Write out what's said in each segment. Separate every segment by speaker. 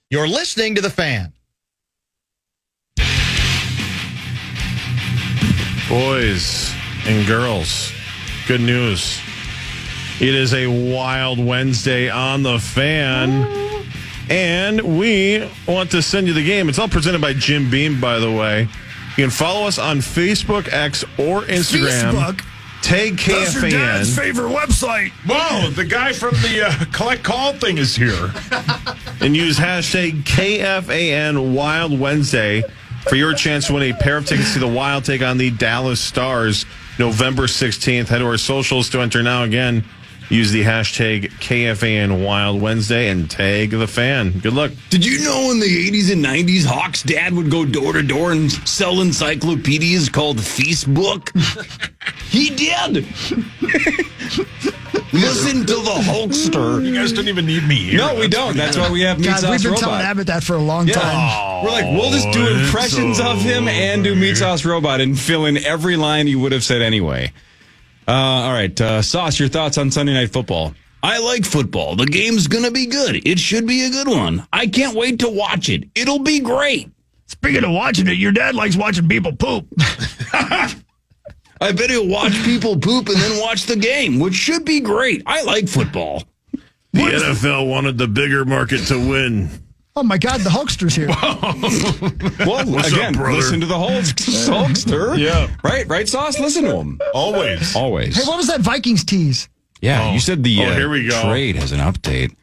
Speaker 1: You're listening to The Fan.
Speaker 2: Boys and girls, good news. It is a wild Wednesday on The Fan, and we want to send you the game. It's all presented by Jim Beam, by the way. You can follow us on Facebook, X, or Instagram.
Speaker 3: Facebook?
Speaker 2: Tag
Speaker 3: That's your dad's
Speaker 2: KFAN.
Speaker 3: favorite website.
Speaker 4: Whoa, the guy from the collect call thing is here.
Speaker 2: And use hashtag KFAN Wild Wednesday for your chance to win a pair of tickets to the Wild take on the Dallas Stars November 16th. Head to our socials to enter now. Again, use the hashtag KFAN Wild Wednesday and tag the fan. Good luck.
Speaker 5: Did you know in the 80s and 90s, Hawk's dad would go door to door and sell encyclopedias called Feastbook? He did. Listen to the Hulkster.
Speaker 4: You guys don't even need me here.
Speaker 5: No, we don't. That's why we have Meat
Speaker 3: God,
Speaker 5: Sauce
Speaker 3: we've been
Speaker 5: Robot.
Speaker 3: telling Abbott that for a long time.
Speaker 5: We're like, we'll just do impressions of him and do Meat Sauce Robot and fill in every line you would have said anyway. All right, Sauce, your thoughts on Sunday Night Football? I like football. The game's going to be good. It should be a good one. I can't wait to watch it. It'll be great.
Speaker 3: Speaking of watching it, your dad likes watching people poop.
Speaker 5: I bet he'll watch people poop and then watch the game, which should be great. I like football.
Speaker 2: The NFL wanted the bigger market to win.
Speaker 3: Oh, my God, the Hulkster's here.
Speaker 5: Well,
Speaker 2: What's
Speaker 5: again,
Speaker 2: up, brother?
Speaker 5: listen to the Hulkster.
Speaker 4: Yeah.
Speaker 5: Right, Sauce? Listen to him.
Speaker 4: Always.
Speaker 5: Always.
Speaker 3: Hey, what was that Vikings tease?
Speaker 5: Yeah, you said the
Speaker 2: here we go.
Speaker 5: trade has an update.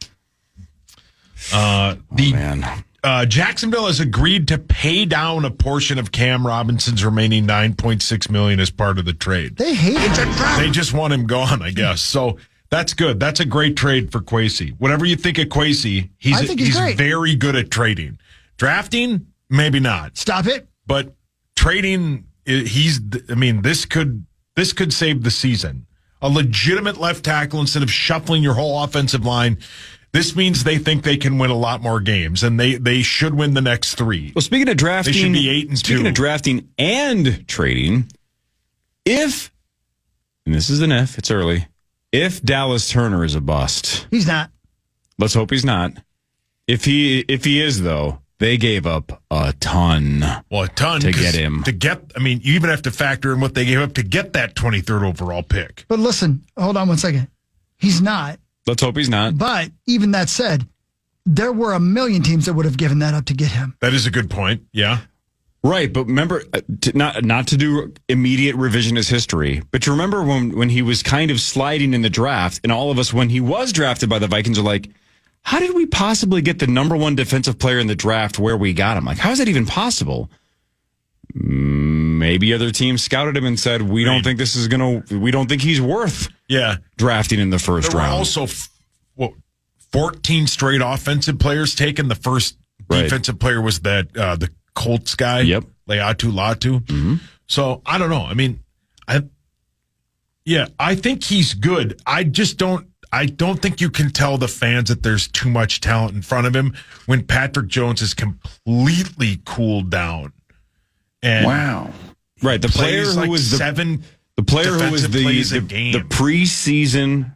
Speaker 5: Man.
Speaker 4: Jacksonville has agreed to pay down a portion of Cam Robinson's remaining $9.6 million as part of the trade.
Speaker 3: They hate it.
Speaker 4: They just want him gone, I guess. So that's good. That's a great trade for Kwesi. Whatever you think of Kwesi,
Speaker 3: I think he's great.
Speaker 4: very good at trading. Drafting, maybe not.
Speaker 3: Stop it.
Speaker 4: But trading, this could save the season. A legitimate left tackle instead of shuffling your whole offensive line. This means they think they can win a lot more games, and they should win the next three.
Speaker 5: Well, speaking of drafting,
Speaker 4: They should be 8-2.
Speaker 5: Speaking of drafting and trading, and this is an if, it's early, if Dallas Turner is a bust,
Speaker 3: He's not.
Speaker 5: let's hope he's not. If he is, though, they gave up a ton.
Speaker 4: Well, a ton
Speaker 5: to
Speaker 4: 'cause
Speaker 5: get him.
Speaker 4: You even have to factor in what they gave up to get that 23rd overall pick.
Speaker 3: But listen, hold on one second. He's not.
Speaker 5: Let's hope he's not.
Speaker 3: But even that said, there were a million teams that would have given that up to get him.
Speaker 4: That is a good point. Yeah.
Speaker 5: Right, but remember, not to do immediate revisionist history, but to remember when he was kind of sliding in the draft, and all of us, when he was drafted by the Vikings, are like, how did we possibly get the number one defensive player in the draft where we got him? Like, how is that even possible? Maybe other teams scouted him and said, we don't think he's worth drafting in the first
Speaker 4: There were
Speaker 5: round.
Speaker 4: also 14 straight offensive players taken. The first defensive player was the Colts guy.
Speaker 5: Yep.
Speaker 4: Leatu Latu.
Speaker 5: Mm-hmm.
Speaker 4: So I don't know. I think he's good. I don't think you can tell the fans that there's too much talent in front of him when Patrick Jones is completely cooled down. And
Speaker 6: Wow.
Speaker 5: Right, the player
Speaker 4: plays
Speaker 5: who
Speaker 4: like
Speaker 5: was
Speaker 4: seven
Speaker 5: the player who was
Speaker 4: defensive plays a
Speaker 5: the
Speaker 4: game.
Speaker 5: preseason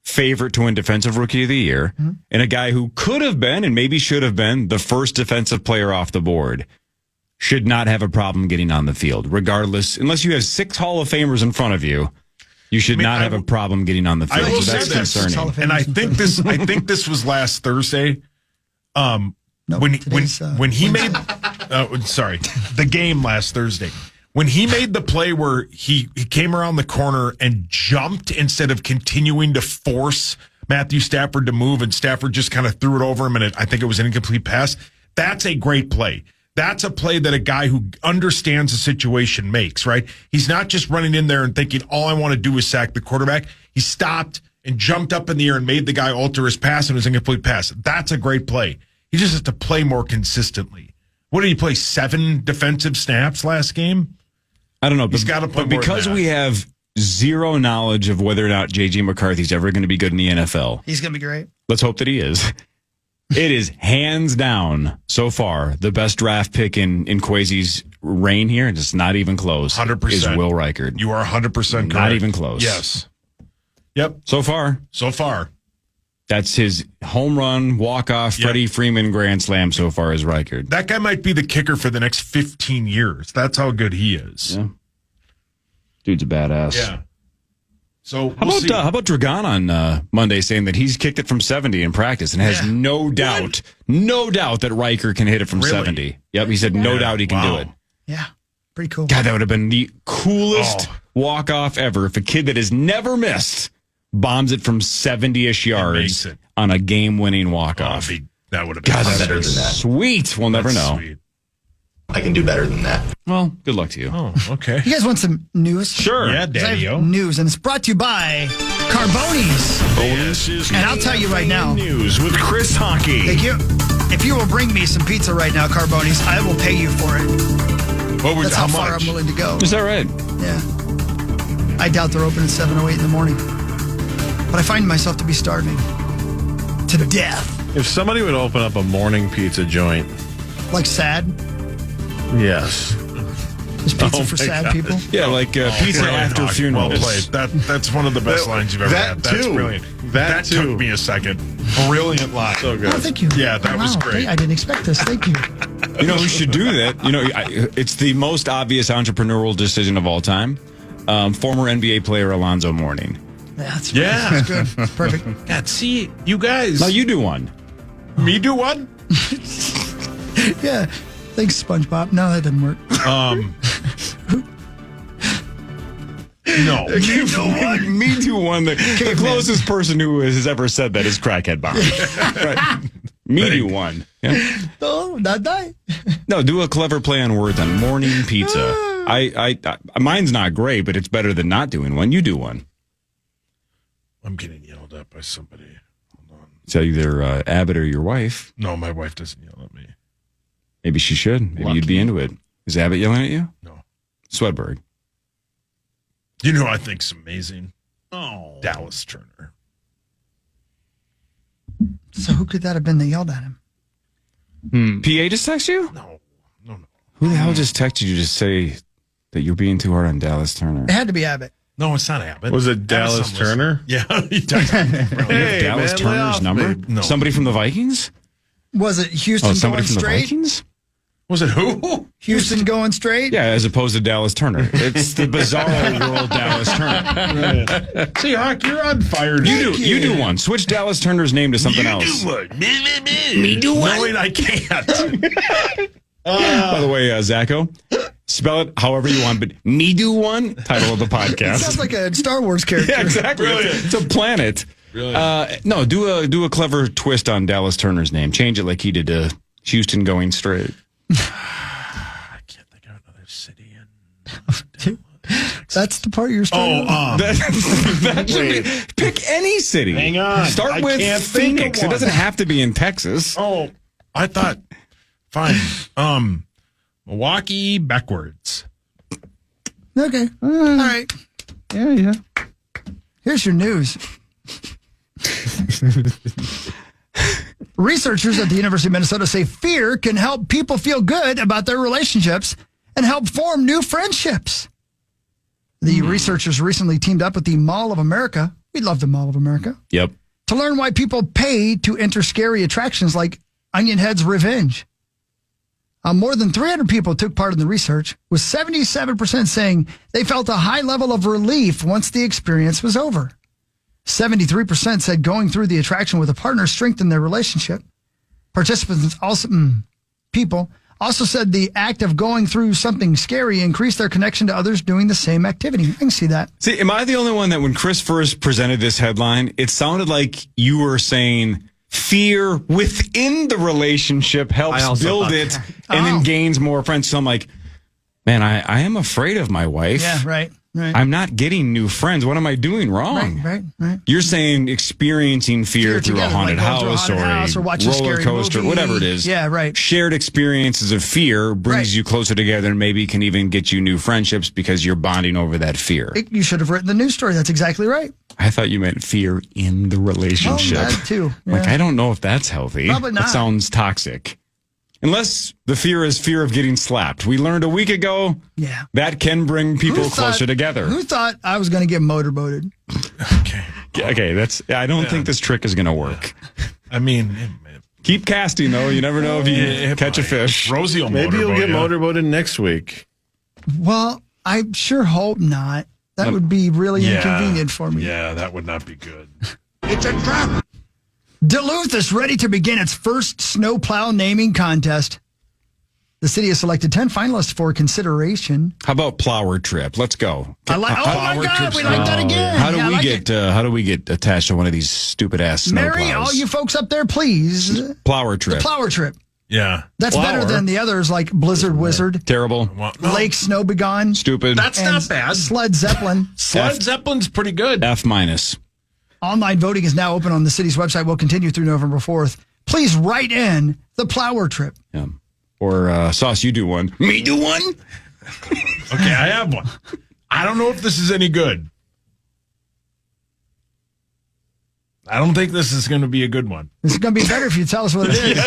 Speaker 5: favorite to win Defensive Rookie of the Year, and a guy who could have been and maybe should have been the first defensive player off the board, should not have a problem getting on the field, regardless, unless you have 6 Hall of Famers in front of you. You should not have a problem getting on the field.
Speaker 4: I will
Speaker 5: So that's
Speaker 4: say this,
Speaker 5: concerning.
Speaker 4: and I think this was last Thursday. When he made the game last Thursday, when he made the play where he came around the corner and jumped instead of continuing to force Matthew Stafford to move, and Stafford just kind of threw it over him, and I think it was an incomplete pass. That's a great play. That's a play that a guy who understands the situation makes, right? He's not just running in there and thinking, all I want to do is sack the quarterback. He stopped and jumped up in the air and made the guy alter his pass, and it was an incomplete pass. That's a great play. He just has to play more consistently. What did he play, 7 defensive snaps last game?
Speaker 5: I don't know.
Speaker 4: He's got to play
Speaker 5: but
Speaker 4: more
Speaker 5: because
Speaker 4: than that.
Speaker 5: we have zero knowledge of whether or not J.J. McCarthy's ever going to be good in the NFL,
Speaker 3: He's going to be great.
Speaker 5: let's hope that he is. It is hands down, so far, the best draft pick in Kwesi's reign here, and it's not even close.
Speaker 4: 100%.
Speaker 5: Is Will Reichard.
Speaker 4: You are 100% correct.
Speaker 5: Not even close.
Speaker 4: Yes. Yep.
Speaker 5: So far.
Speaker 4: So far.
Speaker 5: That's his home run, walk-off, Freddie Freeman grand slam so far as Reichard.
Speaker 4: That guy might be the kicker for the next 15 years. That's how good he is.
Speaker 5: Yeah. Dude's a badass.
Speaker 4: Yeah. So
Speaker 5: how about Dragan on Monday saying that he's kicked it from 70 in practice and has no doubt that Riker can hit it from 70. Yep, he said no doubt he can do it.
Speaker 3: Yeah, pretty cool.
Speaker 5: God, that would have been the coolest walk-off ever if a kid that has never missed bombs it from 70-ish yards on a game-winning walk-off.
Speaker 4: That would have been
Speaker 1: better than that.
Speaker 5: Sweet. We'll never know.
Speaker 4: Sweet.
Speaker 1: I can do better than that.
Speaker 5: Well, good luck to you.
Speaker 4: Oh, okay.
Speaker 3: You guys want some news?
Speaker 4: Sure. Yeah,
Speaker 3: Daddy-o. News, and it's brought to you by Carboni's.
Speaker 2: This is
Speaker 3: And I'll tell you right now.
Speaker 2: News with Chris Hockey.
Speaker 3: Thank you. If you will bring me some pizza right now, Carboni's, I will pay you for it. That's how far I'm willing to go.
Speaker 5: Is that right?
Speaker 3: Yeah. I doubt they're open at 7:08 in the morning. But I find myself to be starving to death.
Speaker 2: If somebody would open up a morning pizza joint.
Speaker 3: Like sad?
Speaker 2: Yes.
Speaker 3: There's pizza for sad people?
Speaker 5: Yeah, like pizza after funerals.
Speaker 4: Well played. That's one of the best lines you've ever had. That's brilliant. That took me a second. Brilliant line.
Speaker 2: So good.
Speaker 3: Oh, thank you.
Speaker 4: Yeah, that was great.
Speaker 3: I didn't expect this. Thank you.
Speaker 5: You know who should do that? You know, it's the most obvious entrepreneurial decision of all time. Former NBA player Alonzo Mourning.
Speaker 3: That's good. That's perfect.
Speaker 4: God, see, you guys.
Speaker 5: Now you do one.
Speaker 4: Me do one?
Speaker 3: Yeah. Thanks, SpongeBob. No, that didn't work.
Speaker 4: No.
Speaker 5: Me do one. The closest person who has ever said that is Crackhead Bob. Right. Me do one. Yeah.
Speaker 3: No, not die.
Speaker 5: No, do a clever play on words on morning pizza. I mine's not great, but it's better than not doing one. You do one.
Speaker 4: I'm getting yelled at by somebody. Hold on.
Speaker 5: It's either Abbott or your wife.
Speaker 4: No, my wife doesn't yell at me.
Speaker 5: Maybe she should. Maybe you'd be into it. Is Abbott yelling at you?
Speaker 4: No.
Speaker 5: Swedberg.
Speaker 4: You know who I think's amazing? Oh. Dallas Turner.
Speaker 3: So who could that have been that yelled at him?
Speaker 5: PA just text you?
Speaker 4: No.
Speaker 5: Who the hell just texted you to say that you're being too hard on Dallas Turner?
Speaker 3: It had to be Abbott.
Speaker 4: No, it's not Abbott.
Speaker 2: Was it Dallas Turner?
Speaker 4: Yeah. He texted me.
Speaker 5: Hey, Dallas Turner's number?
Speaker 4: No.
Speaker 5: Somebody from the Vikings?
Speaker 3: Was it Houston
Speaker 5: somebody
Speaker 3: going
Speaker 5: from
Speaker 3: straight?
Speaker 5: the Vikings?
Speaker 4: Was it who?
Speaker 3: Houston going straight?
Speaker 5: Yeah, as opposed to Dallas Turner. It's the bizarro world Dallas Turner.
Speaker 4: See, Hawk, you're on fire.
Speaker 5: You do one. Switch Dallas Turner's name to something else.
Speaker 4: Do one. Me do one. No, wait, I can't.
Speaker 5: By the way, Zacho, spell it however you want, but me do one, title of the podcast.
Speaker 3: It sounds like a Star Wars character.
Speaker 5: Yeah, exactly. It's a planet. No, do a clever twist on Dallas Turner's name. Change it like he did to Houston Goinstraight.
Speaker 4: I can't think of another city in
Speaker 3: That's the part you're starting.
Speaker 5: That should be, pick any city.
Speaker 4: Hang on.
Speaker 5: Start with Phoenix. It doesn't have to be in Texas.
Speaker 4: Oh, I thought. Fine. Milwaukee backwards.
Speaker 3: Okay. All right.
Speaker 5: Yeah.
Speaker 3: Here's your news. Researchers at the University of Minnesota say fear can help people feel good about their relationships and help form new friendships. The researchers recently teamed up with the Mall of America. We love the Mall of America.
Speaker 5: Yep.
Speaker 3: To learn why people pay to enter scary attractions like Onion Head's Revenge. More than 300 people took part in the research, with 77% saying they felt a high level of relief once the experience was over. 73% said going through the attraction with a partner strengthened their relationship. Participants also said the act of going through something scary increased their connection to others doing the same activity. I can see that.
Speaker 5: See, am I the only one that when Chris first presented this headline, it sounded like you were saying fear within the relationship helps build it and then gains more friends. So I'm like, man, I am afraid of my wife.
Speaker 3: Yeah, right.
Speaker 5: I'm not getting new friends. What am I doing wrong?
Speaker 3: Right.
Speaker 5: You're saying experiencing fear through a haunted house or a roller coaster, whatever it is.
Speaker 3: Yeah, right.
Speaker 5: Shared experiences of fear brings you closer together and maybe can even get you new friendships because you're bonding over that fear.
Speaker 3: You should have written the news story. That's exactly right.
Speaker 5: I thought you meant fear in the relationship.
Speaker 3: Oh, that too. Yeah.
Speaker 5: Like, I don't know if that's healthy.
Speaker 3: Probably not.
Speaker 5: That sounds toxic. Unless the fear is fear of getting slapped. We learned a week ago that can bring people closer together.
Speaker 3: Who thought I was going to get motorboated?
Speaker 4: Okay.
Speaker 5: Okay, I don't think this trick is going to work.
Speaker 4: I mean,
Speaker 5: Keep casting, though. You never know if you catch a fish.
Speaker 4: Rosie will
Speaker 2: Maybe you'll get
Speaker 4: you.
Speaker 2: motorboated next week.
Speaker 3: Well, I sure hope not. That would be really inconvenient for me.
Speaker 4: Yeah, that would not be good.
Speaker 1: It's a trap.
Speaker 3: Duluth is ready to begin its first snowplow naming contest. The city has selected 10 finalists for consideration.
Speaker 5: How about Plower Trip? Let's go.
Speaker 3: Oh my God, we like that again.
Speaker 5: How do
Speaker 3: Yeah, I
Speaker 5: we
Speaker 3: like
Speaker 5: get?
Speaker 3: it.
Speaker 5: How do we get attached to one of these stupid ass snow
Speaker 3: Mary,
Speaker 5: plows?
Speaker 3: all you folks up there, please.
Speaker 5: Plower Trip.
Speaker 3: Plower Trip.
Speaker 4: Yeah.
Speaker 3: That's better than the others like Blizzard Wizard,
Speaker 5: Terrible.
Speaker 4: Well, no,
Speaker 3: Lake Snow Begone,
Speaker 5: Stupid.
Speaker 4: That's
Speaker 3: and
Speaker 4: not bad.
Speaker 3: Sled Zeppelin.
Speaker 4: Sled Zeppelin's pretty good.
Speaker 5: F minus.
Speaker 3: Online voting is now open on the city's website. Will continue through November 4th. Please write in the Plower Trip.
Speaker 5: Yeah. Or Sauce, you do one. Me do one.
Speaker 4: Okay, I have one. I don't know if this is any good. I don't think this is going to be a good one.
Speaker 3: This is going to be better if you tell us what it is.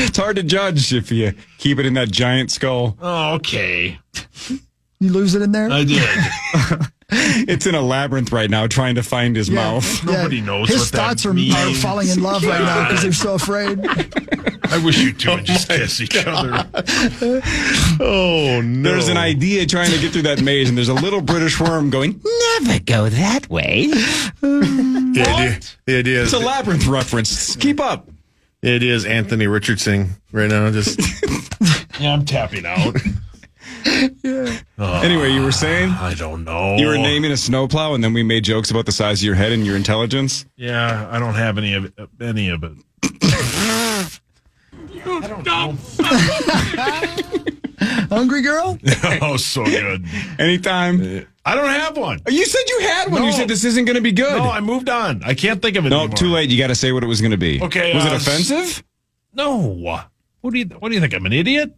Speaker 5: It's hard to judge if you keep it in that giant skull.
Speaker 4: Oh, okay.
Speaker 3: You lose it in there?
Speaker 4: I did.
Speaker 5: It's in a labyrinth right now trying to find his mouth.
Speaker 4: Nobody knows
Speaker 3: His
Speaker 4: what that
Speaker 3: thoughts are
Speaker 4: means.
Speaker 3: falling in love right now because they're so afraid.
Speaker 4: I wish you two would just kiss each other.
Speaker 2: Oh, no.
Speaker 5: There's an idea trying to get through that maze, and there's a little British worm going, never go that way.
Speaker 2: The idea
Speaker 5: It's
Speaker 2: is,
Speaker 5: a labyrinth reference. Keep up.
Speaker 2: the idea is Anthony Richardson right now. Just
Speaker 4: Yeah, I'm tapping out.
Speaker 5: Anyway, you were saying?
Speaker 4: I don't know.
Speaker 5: You were naming a snowplow, and then we made jokes about the size of your head and your intelligence.
Speaker 4: Yeah, I don't have any of it.
Speaker 3: Hungry girl?
Speaker 4: Oh, so good.
Speaker 5: Anytime.
Speaker 4: I don't have one.
Speaker 5: You said you had one.
Speaker 4: No.
Speaker 5: You said this isn't going to be good.
Speaker 4: No, I moved on. I can't think of it
Speaker 5: No,
Speaker 4: anymore.
Speaker 5: too late. You got to say what it was going to be.
Speaker 4: Okay,
Speaker 5: Was it
Speaker 4: s-
Speaker 5: offensive?
Speaker 4: No. What do you think? I'm an idiot?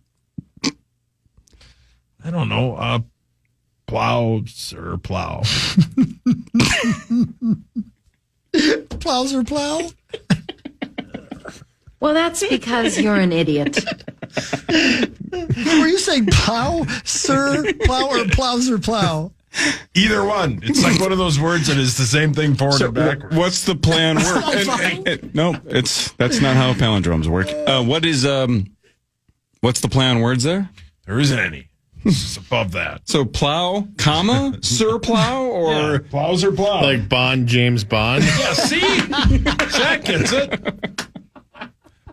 Speaker 4: I don't know. Plow, sir, plow.
Speaker 3: Plows or plow?
Speaker 6: Well, that's because you're an idiot.
Speaker 3: Were you saying plow, sir, plow, or plows or plow?
Speaker 4: Either one. It's like one of those words that is the same thing forward and backwards.
Speaker 5: What's the plan work? No, that's not how palindromes work. What's the play on words there?
Speaker 4: There isn't any. It's above that.
Speaker 5: So plow, comma, sir plow, or
Speaker 4: Yeah, plows or plow?
Speaker 2: like Bond, James Bond.
Speaker 4: yeah, see? Jack gets it.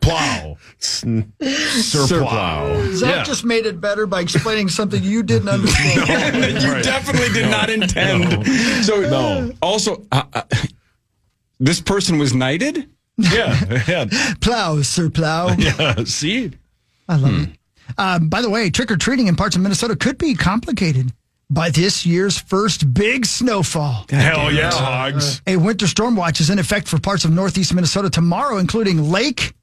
Speaker 4: Plow. Sir plow.
Speaker 3: Zach
Speaker 4: Yeah.
Speaker 3: just made it better by explaining something you didn't understand.
Speaker 5: you definitely did not intend. So
Speaker 4: No.
Speaker 5: Also, this person was knighted.
Speaker 4: Yeah.
Speaker 3: Plow, sir, plow.
Speaker 4: Yeah. See?
Speaker 3: I love it. By the way, trick-or-treating in parts of Minnesota could be complicated by this year's first big snowfall.
Speaker 4: Hell yeah, hogs.
Speaker 3: A winter storm watch is in effect for parts of northeast Minnesota tomorrow, including Lake,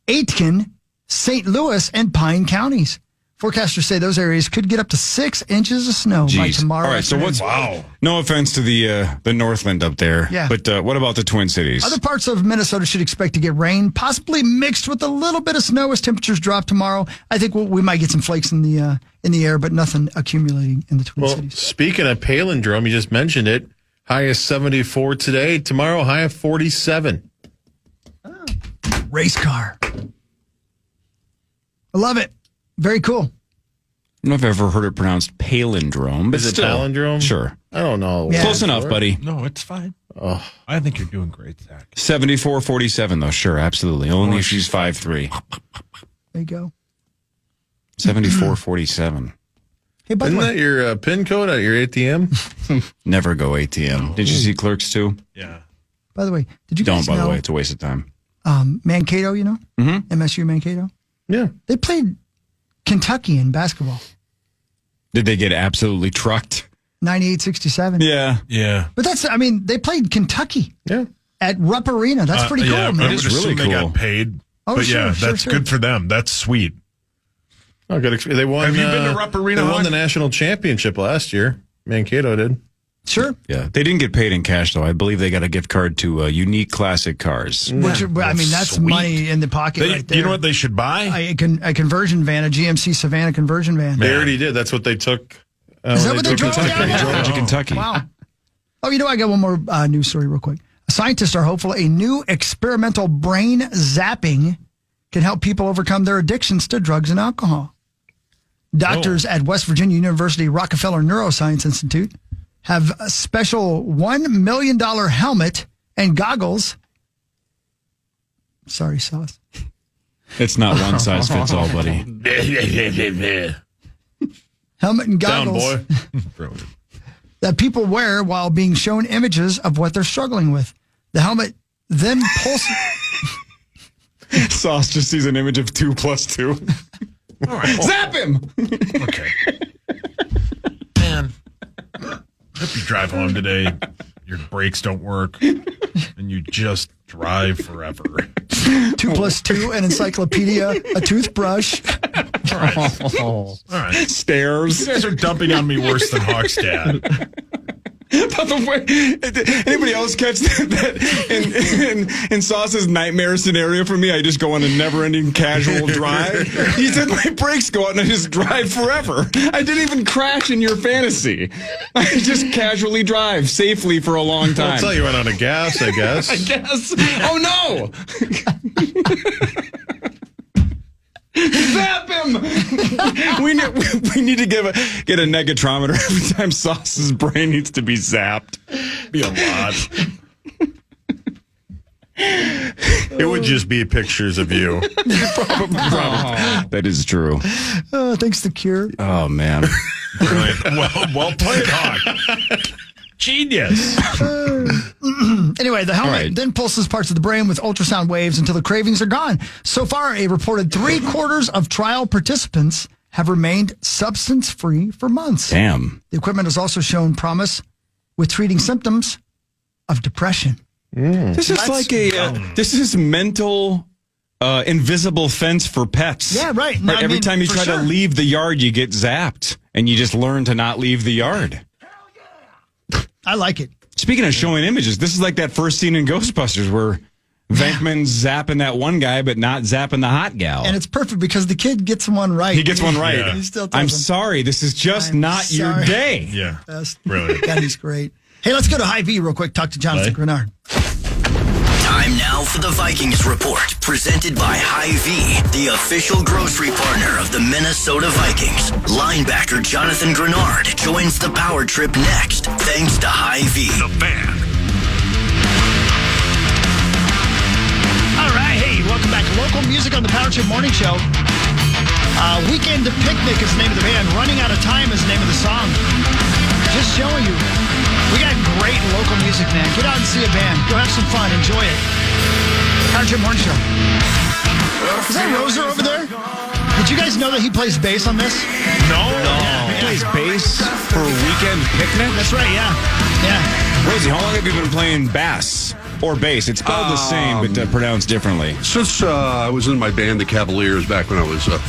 Speaker 3: Aitken, St. Louis, and Pine counties. Forecasters say those areas could get up to 6 inches of snow by
Speaker 5: Jeez.
Speaker 3: tomorrow.
Speaker 5: All right, so
Speaker 3: afternoon.
Speaker 4: Wow.
Speaker 5: No offense to the Northland up there.
Speaker 3: Yeah.
Speaker 5: But what about the Twin Cities?
Speaker 3: Other parts of Minnesota should expect to get rain, possibly mixed with a little bit of snow as temperatures drop tomorrow. I think we might get some flakes in the air, but nothing accumulating in the Twin
Speaker 2: Well,
Speaker 3: Cities.
Speaker 2: speaking of palindrome, you just mentioned it. High of 74 today. Tomorrow, high of 47.
Speaker 3: Race car. I love it. Very cool.
Speaker 5: I don't know if I've ever heard it pronounced palindrome, but
Speaker 2: Is it
Speaker 5: still.
Speaker 2: palindrome?
Speaker 5: Sure.
Speaker 2: I don't know.
Speaker 3: Yeah.
Speaker 5: Close enough, buddy.
Speaker 4: No, it's fine.
Speaker 2: Oh.
Speaker 4: I think you're doing great, Zach.
Speaker 5: 74-47, though. Sure, absolutely. Only if she's 5'3".
Speaker 3: There you go.
Speaker 5: 74-47.
Speaker 3: Hey, by the
Speaker 2: Isn't
Speaker 3: way,
Speaker 2: that your PIN code at your ATM?
Speaker 5: Never go ATM. Did you see Clerks 2?
Speaker 4: Yeah.
Speaker 3: did you
Speaker 5: Don't,
Speaker 3: guys
Speaker 5: by
Speaker 3: know
Speaker 5: the way. It's a waste of time.
Speaker 3: Mankato, you know? Mm-hmm. MSU Mankato?
Speaker 2: Yeah.
Speaker 3: They played Kentucky in basketball,
Speaker 5: Did they get absolutely trucked?
Speaker 3: 98-67.
Speaker 5: Yeah.
Speaker 4: Yeah.
Speaker 3: But they played Kentucky
Speaker 2: Yeah.
Speaker 3: at Rupp Arena. That's pretty cool,
Speaker 4: yeah,
Speaker 3: man.
Speaker 4: I would
Speaker 5: is really
Speaker 4: assume they
Speaker 5: cool.
Speaker 4: got paid.
Speaker 3: Oh,
Speaker 4: but yeah,
Speaker 3: sure,
Speaker 4: that's
Speaker 3: sure.
Speaker 4: good for them. That's sweet.
Speaker 2: Oh, good. They won.
Speaker 4: Have you been to Rupp Arena,
Speaker 2: They won
Speaker 4: Hog?
Speaker 2: the national championship last year. Mankato did.
Speaker 3: Sure.
Speaker 5: Yeah. They didn't get paid in cash, though. I believe they got a gift card to Unique Classic Cars.
Speaker 3: Which, that's
Speaker 4: sweet.
Speaker 3: money in the pocket right there.
Speaker 4: You know what they should buy?
Speaker 3: A conversion van, a GMC Savannah conversion van.
Speaker 2: They already did. That's what they took.
Speaker 3: Is that what they drove
Speaker 2: Kentucky.
Speaker 3: down?
Speaker 5: They drove to Kentucky.
Speaker 3: Wow. Oh, I got one more news story real quick. Scientists are hopeful a new experimental brain zapping can help people overcome their addictions to drugs and alcohol. Doctors at West Virginia University Rockefeller Neuroscience Institute have a special $1 million helmet and goggles. Sorry, Sauce.
Speaker 5: It's not one size fits all, buddy.
Speaker 3: Helmet and
Speaker 2: Down,
Speaker 3: goggles
Speaker 2: boy.
Speaker 3: that people wear while being shown images of what they're struggling with. The helmet then pulses.
Speaker 5: Sauce just sees an image of 2 + 2.
Speaker 4: All right.
Speaker 5: Zap him!
Speaker 4: Okay. Man, hope you drive home today. Your brakes don't work, and you just drive forever.
Speaker 3: 2 + 2, an encyclopedia, a toothbrush.
Speaker 4: All right.
Speaker 5: Stairs.
Speaker 4: You guys are dumping on me worse than Hawk's dad.
Speaker 5: By the way, anybody else catch that in Sauce's nightmare scenario for me? I just go on a never-ending casual drive. He said my brakes go out and I just drive forever. I didn't even crash in your fantasy. I just casually drive safely for a long time.
Speaker 2: Until you went out of gas, I guess.
Speaker 5: I guess. Oh no! Zap him! we need to get a negatrometer every time Sauce's brain needs to be zapped.
Speaker 4: Be a lot.
Speaker 2: It would just be pictures of you.
Speaker 5: Probably. That is true.
Speaker 3: Thanks to Cure.
Speaker 5: Oh man.
Speaker 4: Brilliant. Well played, Hawk. Genius.
Speaker 3: Anyway, the helmet then pulses parts of the brain with ultrasound waves until the cravings are gone. So far, a reported 3/4 of trial participants have remained substance-free for months.
Speaker 5: Damn.
Speaker 3: The equipment has also shown promise with treating symptoms of depression.
Speaker 5: This is this is mental invisible fence for pets.
Speaker 3: Yeah, right.
Speaker 5: Right, every time you try to
Speaker 3: sure.
Speaker 5: leave the yard, you get zapped, and you just learn to not leave the yard.
Speaker 3: I like it.
Speaker 5: Speaking of showing images, this is like that first scene in Ghostbusters where Venkman's zapping that one guy, but not zapping the hot gal.
Speaker 3: And it's perfect because the kid gets one right.
Speaker 5: He gets one right.
Speaker 4: Yeah.
Speaker 3: He still tells
Speaker 5: I'm
Speaker 3: him,
Speaker 5: sorry, this is just
Speaker 3: I'm
Speaker 5: not your
Speaker 3: sorry.
Speaker 5: day.
Speaker 4: Yeah.
Speaker 3: Best.
Speaker 4: Brilliant.
Speaker 3: God, he's great. Hey, let's go to High V real quick. Talk to Jonathan Grenard.
Speaker 7: Time now for the Vikings Report, presented by Hy-Vee, the official grocery partner of the Minnesota Vikings. Linebacker Jonathan Grenard joins the power trip next, thanks to Hy-Vee.
Speaker 4: The Fan.
Speaker 3: All right. Hey, welcome back. Local music on the Power Trip Morning Show. Weekend Picnic is the name of the band. Running Out of Time is the name of the song. Just showing you. We got great local music, man. Get out and see a band. Go have some fun. Enjoy it. Power Trip Morning Show. Is that Rosen over there? Did you guys know that he plays bass on this?
Speaker 4: No.
Speaker 5: He plays bass for a weekend picnic?
Speaker 3: That's right, yeah. Yeah.
Speaker 5: Rosie, how long have you been playing bass or bass? It's spelled the same, but pronounced differently.
Speaker 8: Since I was in my band, the Cavaliers, back when I was
Speaker 5: The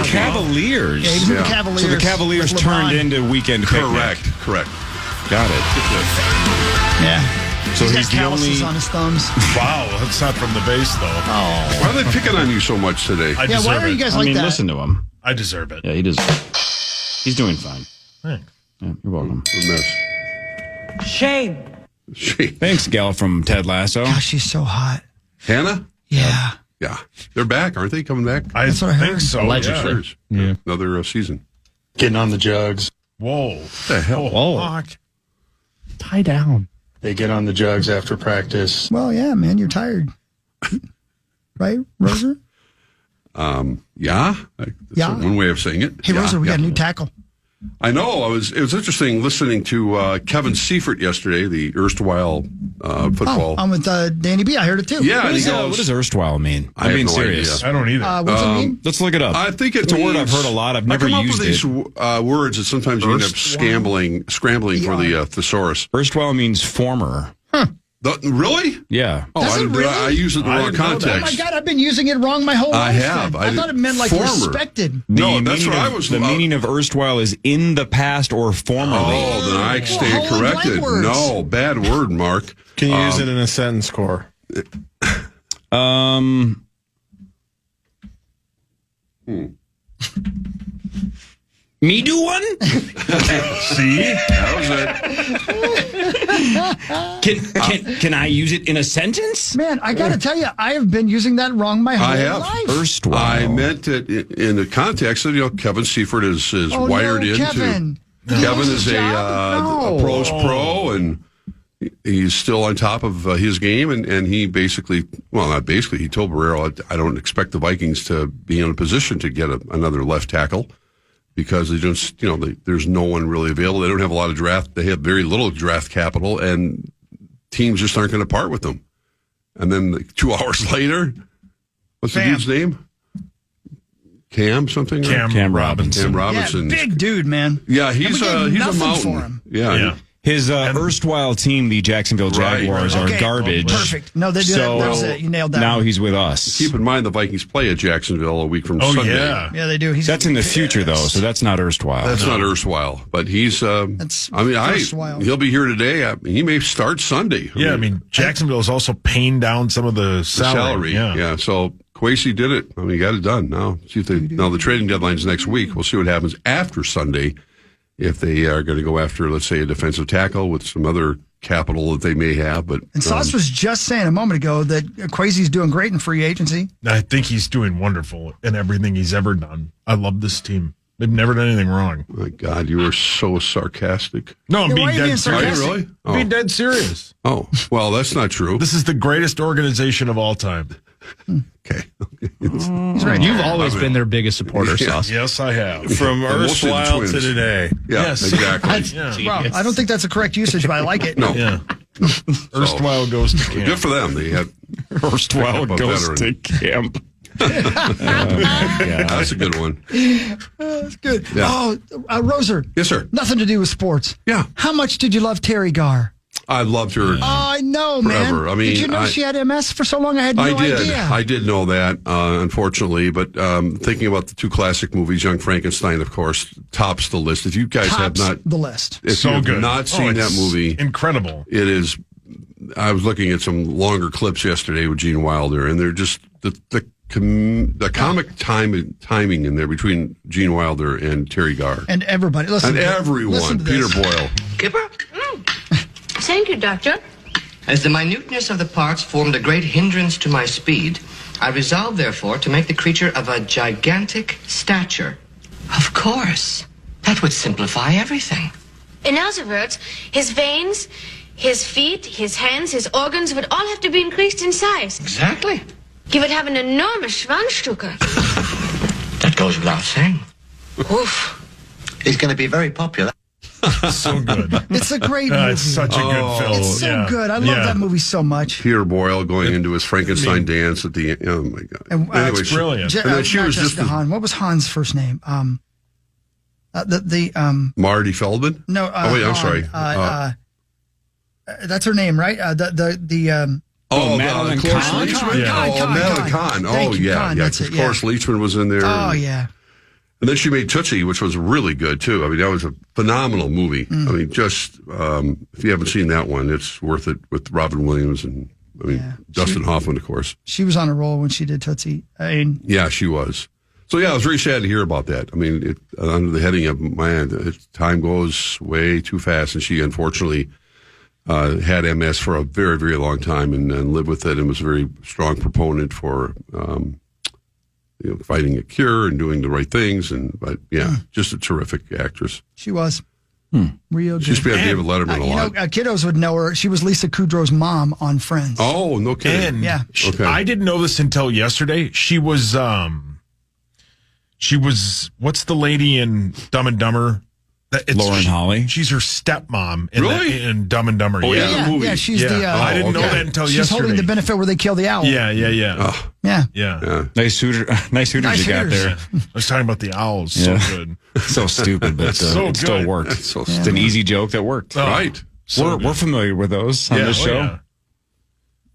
Speaker 5: Cavaliers.
Speaker 3: Yeah, he was in the Cavaliers.
Speaker 5: So the Cavaliers
Speaker 3: with
Speaker 5: turned
Speaker 3: LeBron.
Speaker 5: into weekend picnic.
Speaker 8: correct.
Speaker 5: Got it.
Speaker 3: Yeah.
Speaker 5: So
Speaker 3: He's
Speaker 5: he's
Speaker 3: got
Speaker 5: the
Speaker 3: calluses
Speaker 5: only.
Speaker 3: on his thumbs.
Speaker 4: Wow, that's not from the base, though.
Speaker 3: Oh.
Speaker 8: Why are they picking on you so much today?
Speaker 4: I
Speaker 3: Yeah,
Speaker 4: deserve
Speaker 3: why are
Speaker 4: it.
Speaker 3: you guys like that?
Speaker 5: Listen to him.
Speaker 4: I deserve it.
Speaker 5: Yeah, he does. He's doing fine.
Speaker 4: Thanks.
Speaker 5: Yeah, you're welcome.
Speaker 8: Shame.
Speaker 5: Thanks, gal from Ted Lasso.
Speaker 3: Gosh, she's so hot.
Speaker 8: Hannah?
Speaker 3: Yeah.
Speaker 8: Yeah. They're back, aren't they? Coming back?
Speaker 3: That's what I
Speaker 4: think
Speaker 3: heard.
Speaker 4: so.
Speaker 5: Allegedly.
Speaker 8: Yeah. Another season.
Speaker 1: Getting on the jugs.
Speaker 4: Whoa.
Speaker 8: What the hell?
Speaker 4: Oh, Hawk.
Speaker 1: Tie down. They get on the jugs after practice.
Speaker 3: Well, yeah, man, you're tired. Right, Roser?
Speaker 8: Yeah. That's
Speaker 3: Yeah.
Speaker 8: one way of saying it.
Speaker 3: Hey,
Speaker 8: Yeah,
Speaker 3: Roser, we
Speaker 8: yeah.
Speaker 3: got a new tackle.
Speaker 8: I know. It was interesting listening to Kevin Seifert yesterday, the erstwhile football.
Speaker 3: I'm with Danny B. I heard it too.
Speaker 8: Yeah,
Speaker 5: What
Speaker 8: and he
Speaker 5: does,
Speaker 8: goes,
Speaker 5: erstwhile mean?
Speaker 8: I
Speaker 5: I'm
Speaker 8: have
Speaker 5: being
Speaker 8: no
Speaker 5: serious.
Speaker 8: idea.
Speaker 4: I don't either.
Speaker 3: What's it mean?
Speaker 5: Let's look it up.
Speaker 8: I think
Speaker 5: it's a word I've heard a lot. I've never
Speaker 8: I come
Speaker 5: used
Speaker 8: up with
Speaker 5: it.
Speaker 8: these words that sometimes you end up scrambling for the thesaurus.
Speaker 5: Erstwhile means former.
Speaker 8: Really?
Speaker 5: Yeah.
Speaker 8: Oh,
Speaker 3: Does it really?
Speaker 8: I use it in the wrong
Speaker 4: didn't know that.
Speaker 3: Oh my
Speaker 8: context.
Speaker 3: God, I've been using it wrong my whole life.
Speaker 8: I have.
Speaker 3: then. I thought it meant like
Speaker 8: Former.
Speaker 3: respected.
Speaker 8: No, that's
Speaker 5: meaning
Speaker 8: what I
Speaker 5: of-
Speaker 8: was.
Speaker 5: The meaning of erstwhile is in the past or formerly.
Speaker 8: Oh, then I stand
Speaker 3: holy
Speaker 8: corrected.
Speaker 3: blank words.
Speaker 8: No, bad word, Mark.
Speaker 2: Can you use it in a sentence, Core?
Speaker 5: Me do one?
Speaker 8: See, that was it.
Speaker 5: Can I use it in a sentence?
Speaker 3: Man, I got to tell you, I have been using that wrong my whole
Speaker 8: I have.
Speaker 3: life.
Speaker 5: Erstwhile.
Speaker 8: I meant it in the context of, Kevin Seifert is
Speaker 3: Oh,
Speaker 8: wired
Speaker 3: no,
Speaker 8: into.
Speaker 3: Kevin.
Speaker 8: Kevin is a
Speaker 3: No.
Speaker 8: pro's pro, and he's still on top of his game. And he basically, not basically, he told Barrero, I don't expect the Vikings to be in a position to get another left tackle because they just, there's no one really available. They don't have a lot of draft. They have very little draft capital, and teams just aren't going to part with them. And then 2 hours later, what's the dude's name? Cam something?
Speaker 5: Cam Robinson.
Speaker 8: Cam Robinson.
Speaker 3: Yeah, big dude, man.
Speaker 8: Yeah, he's
Speaker 3: And we gave
Speaker 8: a
Speaker 3: nothing
Speaker 8: mountain.
Speaker 3: for him.
Speaker 8: Yeah.
Speaker 5: His erstwhile team, the Jacksonville Jaguars, are
Speaker 3: Okay,
Speaker 5: garbage.
Speaker 3: Perfect. No, they do that. That was it. You nailed that.
Speaker 5: Now
Speaker 3: one.
Speaker 5: he's with us.
Speaker 8: Keep in mind the Vikings play at Jacksonville a week from Sunday.
Speaker 3: Yeah, they do.
Speaker 5: That's in the future, though, so that's not erstwhile.
Speaker 8: That's not erstwhile, but he's.
Speaker 3: That's erstwhile.
Speaker 8: He'll be here today. He may start Sunday.
Speaker 4: I mean, Jacksonville is also paying down some of the salary.
Speaker 8: Yeah. So Kwesi did it. I mean, he got it done. Now, now the trading deadline's next week. We'll see what happens after Sunday. If they are going to go after, let's say, a defensive tackle with some other capital that they may have. But
Speaker 3: Sauce was just saying a moment ago that Kwesi's doing great in free agency.
Speaker 4: I think he's doing wonderful in everything he's ever done. I love this team. They've never done anything wrong.
Speaker 8: My God, you are so sarcastic.
Speaker 4: No, I'm
Speaker 3: Yeah,
Speaker 4: being
Speaker 3: why are you
Speaker 4: dead
Speaker 3: being
Speaker 4: serious.
Speaker 8: Are you really?
Speaker 4: I'm being dead serious.
Speaker 8: Oh, well, that's not true.
Speaker 4: This is the greatest organization of all time.
Speaker 8: Okay.
Speaker 3: He's right.
Speaker 9: You've always been their biggest supporter, Sauce.
Speaker 4: Yes, I have.
Speaker 2: From
Speaker 8: And most of the
Speaker 2: erstwhile
Speaker 8: twins.
Speaker 2: to today.
Speaker 8: Yeah,
Speaker 4: Yes.
Speaker 8: exactly.
Speaker 3: Well, I don't think that's a correct usage, but I like it.
Speaker 8: No.
Speaker 4: Yeah. Erstwhile goes to camp.
Speaker 8: Good for them. They had
Speaker 5: Erstwhile
Speaker 8: a
Speaker 5: goes
Speaker 8: veteran.
Speaker 5: to camp.
Speaker 8: That's a good one.
Speaker 3: That's good.
Speaker 8: Yeah.
Speaker 3: Oh, Roser.
Speaker 8: Yes, sir.
Speaker 3: Nothing to do with sports.
Speaker 8: Yeah.
Speaker 3: How much did you love Terry Garr?
Speaker 8: I loved her.
Speaker 3: Oh, I know,
Speaker 8: Forever.
Speaker 3: man.
Speaker 8: I mean,
Speaker 3: did you know she had MS for so long? I had no idea.
Speaker 8: I did know that, unfortunately. But thinking about the two classic movies, Young Frankenstein, of course, tops the list. If you guys have
Speaker 3: Tops
Speaker 8: not,
Speaker 3: the list.
Speaker 8: if
Speaker 4: So
Speaker 8: you have
Speaker 4: good.
Speaker 8: not seen that
Speaker 4: it's
Speaker 8: movie,
Speaker 4: incredible.
Speaker 8: it is. I was looking at some longer clips yesterday with Gene Wilder, and they're just the comic timing in there between Gene Wilder and Terry Garr.
Speaker 3: And everybody. Listen.
Speaker 8: And everyone,
Speaker 3: listen to
Speaker 8: Peter
Speaker 3: this.
Speaker 8: Boyle.
Speaker 10: Kipper?
Speaker 6: Thank you, Doctor.
Speaker 10: As the minuteness of the parts formed a great hindrance to my speed, I resolved, therefore, to make the creature of a gigantic stature. Of course. That would simplify everything.
Speaker 11: In other words, his veins, his feet, his hands, his organs would all have to be increased in size.
Speaker 10: Exactly.
Speaker 11: He would have an enormous Schwanzstücke.
Speaker 10: That goes without saying.
Speaker 11: Oof.
Speaker 12: He's going to be very popular.
Speaker 4: So good.
Speaker 3: It's a great movie.
Speaker 4: It's such a good film.
Speaker 3: It's so
Speaker 4: Yeah.
Speaker 3: good. I love that movie so much.
Speaker 8: Peter Boyle going into his Frankenstein dance at the end. Oh my God!
Speaker 3: And,
Speaker 8: Anyway,
Speaker 4: it's brilliant.
Speaker 8: and then she
Speaker 3: not
Speaker 8: was just
Speaker 3: Jessica Hahn. What was Hahn's first name?
Speaker 8: Marty Feldman.
Speaker 3: No.
Speaker 8: Oh wait, I'm
Speaker 3: Hahn.
Speaker 8: sorry.
Speaker 3: That's her name, right?
Speaker 5: Madeline
Speaker 8: Cloris
Speaker 5: Kahn?
Speaker 8: Leachman.
Speaker 4: Yeah.
Speaker 8: Oh, Madeline Kahn.
Speaker 3: Thank
Speaker 8: Oh
Speaker 3: you,
Speaker 8: yeah,
Speaker 3: Kahn.
Speaker 8: yeah.
Speaker 3: That's it, yeah.
Speaker 8: Cloris Leachman was in there.
Speaker 3: Oh yeah.
Speaker 8: And then she made Tootsie, which was really good too. I mean, that was a phenomenal movie.
Speaker 3: Mm.
Speaker 8: I mean, just if you haven't seen that one, it's worth it with Robin Williams and Dustin Hoffman, of course.
Speaker 3: She was on a roll when she did Tootsie. I mean,
Speaker 8: Yeah, she was. So yeah, I was very sad to hear about that. I mean, under the heading of time goes way too fast, and she unfortunately had MS for a very, very long time and lived with it, and was a very strong proponent for fighting a cure and doing the right things. But just a terrific actress.
Speaker 3: she was real good.
Speaker 8: She used to be on David Letterman a lot.
Speaker 3: Kiddos would know her. She was Lisa Kudrow's mom on Friends.
Speaker 8: Oh, no kidding.
Speaker 4: And
Speaker 3: Yeah.
Speaker 8: Okay.
Speaker 4: I didn't know this until yesterday. She was what's the lady in Dumb and Dumber?
Speaker 5: Lauren Holly?
Speaker 4: She's her stepmom in,
Speaker 8: Really?
Speaker 4: in Dumb and Dumber.
Speaker 8: Oh,
Speaker 4: yeah.
Speaker 8: yeah. the movie.
Speaker 3: Yeah, she's the.
Speaker 4: I didn't know
Speaker 8: okay.
Speaker 4: that until
Speaker 3: she's
Speaker 4: yesterday.
Speaker 3: holding the benefit where they kill the owl.
Speaker 4: Yeah.
Speaker 3: Yeah.
Speaker 8: Yeah.
Speaker 5: Nice hooters
Speaker 3: Nice
Speaker 5: you got
Speaker 3: hooters.
Speaker 5: there.
Speaker 4: I was talking about the owls.
Speaker 5: Yeah.
Speaker 4: So good.
Speaker 5: So stupid, but
Speaker 4: So
Speaker 5: it still
Speaker 4: good.
Speaker 5: worked.
Speaker 8: That's so
Speaker 5: It's an easy joke that worked.
Speaker 4: Oh,
Speaker 8: Right.
Speaker 4: so
Speaker 5: We're familiar with those on
Speaker 4: Yeah,
Speaker 5: this
Speaker 4: oh,
Speaker 5: show.